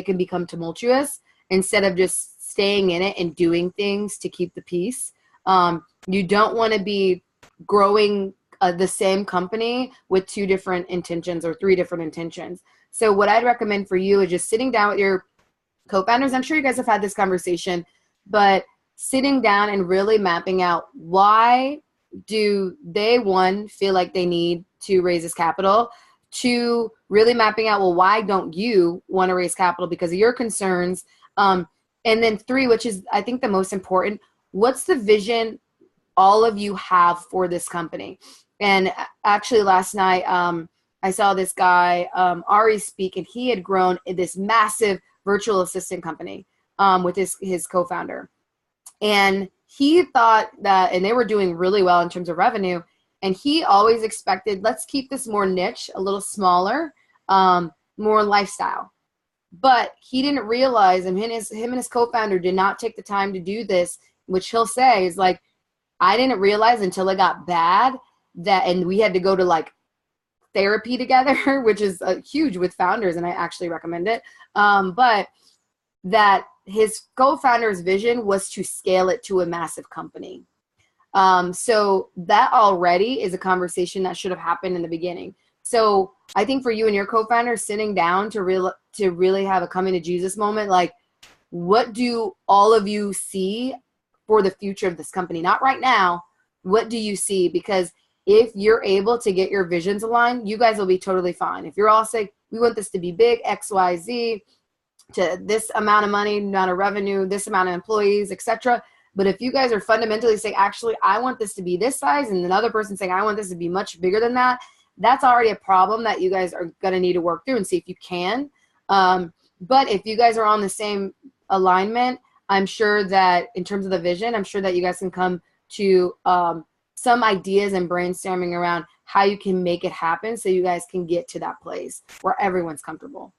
can become tumultuous instead of just staying in it and doing things to keep the peace. You don't want to be growing the same company with 2 different intentions or 3 different intentions. So what I'd recommend for you is just sitting down with your co-founders. I'm sure you guys have had this conversation, but sitting down and really mapping out, why do they, 1, feel like they need to raise this capital, 2, really mapping out, well, why don't you want to raise capital because of your concerns, and then 3, which is I think the most important, what's the vision all of you have for this company. And actually last night, I saw this guy, Ari, speak, and he had grown this massive virtual assistant company with his co-founder. And he thought that, and they were doing really well in terms of revenue, and he always expected, let's keep this more niche, a little smaller, more lifestyle. But he didn't realize, and him and his co-founder did not take the time to do this, which he'll say is like, I didn't realize until it got bad that, and we had to go to like therapy together, which is huge with founders, and I actually recommend it. But that his co-founder's vision was to scale it to a massive company. So that already is a conversation that should have happened in the beginning. So I think for you and your co-founder sitting down to really have a coming to Jesus moment, like, what do all of you see for the future of this company? Not right now. What do you see? Because if you're able to get your visions aligned, you guys will be totally fine. If you're all saying, we want this to be big, X, Y, Z, to this amount of money, amount of revenue, this amount of employees, etc. But if you guys are fundamentally saying, actually, I want this to be this size, and another person saying, I want this to be much bigger than that, that's already a problem that you guys are going to need to work through and see if you can. But if you guys are on the same alignment, I'm sure that in terms of the vision, I'm sure that you guys can come to some ideas and brainstorming around how you can make it happen so you guys can get to that place where everyone's comfortable.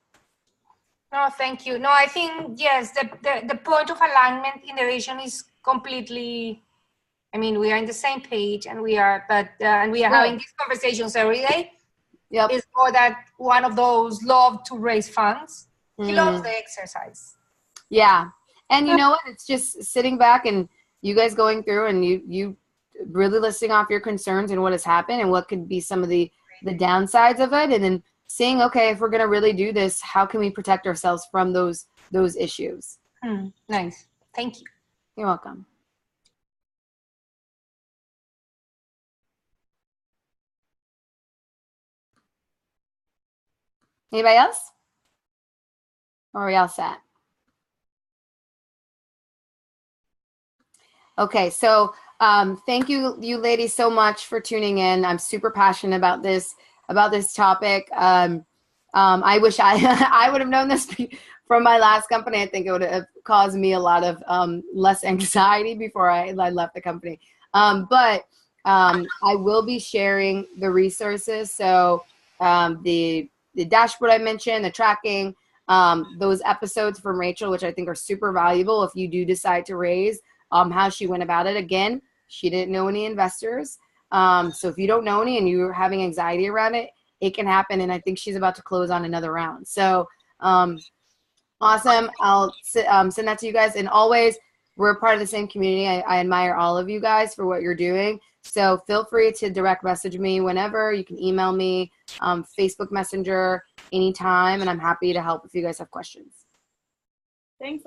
No, thank you. No, I think, yes, the point of alignment in the vision is completely, I mean, we are in the same page, and we are, but and we are having these conversations every day.
Yep.
It's more that one of those love to raise funds. He loves the exercise.
Yeah. And you know what? It's just sitting back and you guys going through and you really listing off your concerns and what has happened and what could be some of the downsides of it. And then seeing, okay, if we're going to really do this, how can we protect ourselves from those issues?
Nice. Thank you.
You're welcome. Anybody else? Or are we all set? Okay, so thank you ladies so much for tuning in. I'm super passionate about this topic. I wish I would have known this from my last company. I think it would have caused me a lot of less anxiety before I left the company. But I will be sharing the resources. So the dashboard I mentioned, the tracking, those episodes from Rachel, which I think are super valuable if you do decide to raise, how she went about it. Again, she didn't know any investors. So if you don't know any and you're having anxiety around it, it can happen. And I think she's about to close on another round. So awesome. I'll send that to you guys. And always, we're a part of the same community. I admire all of you guys for what you're doing. So feel free to direct message me whenever. You can email me, Facebook Messenger, anytime. And I'm happy to help if you guys have questions.
Thanks.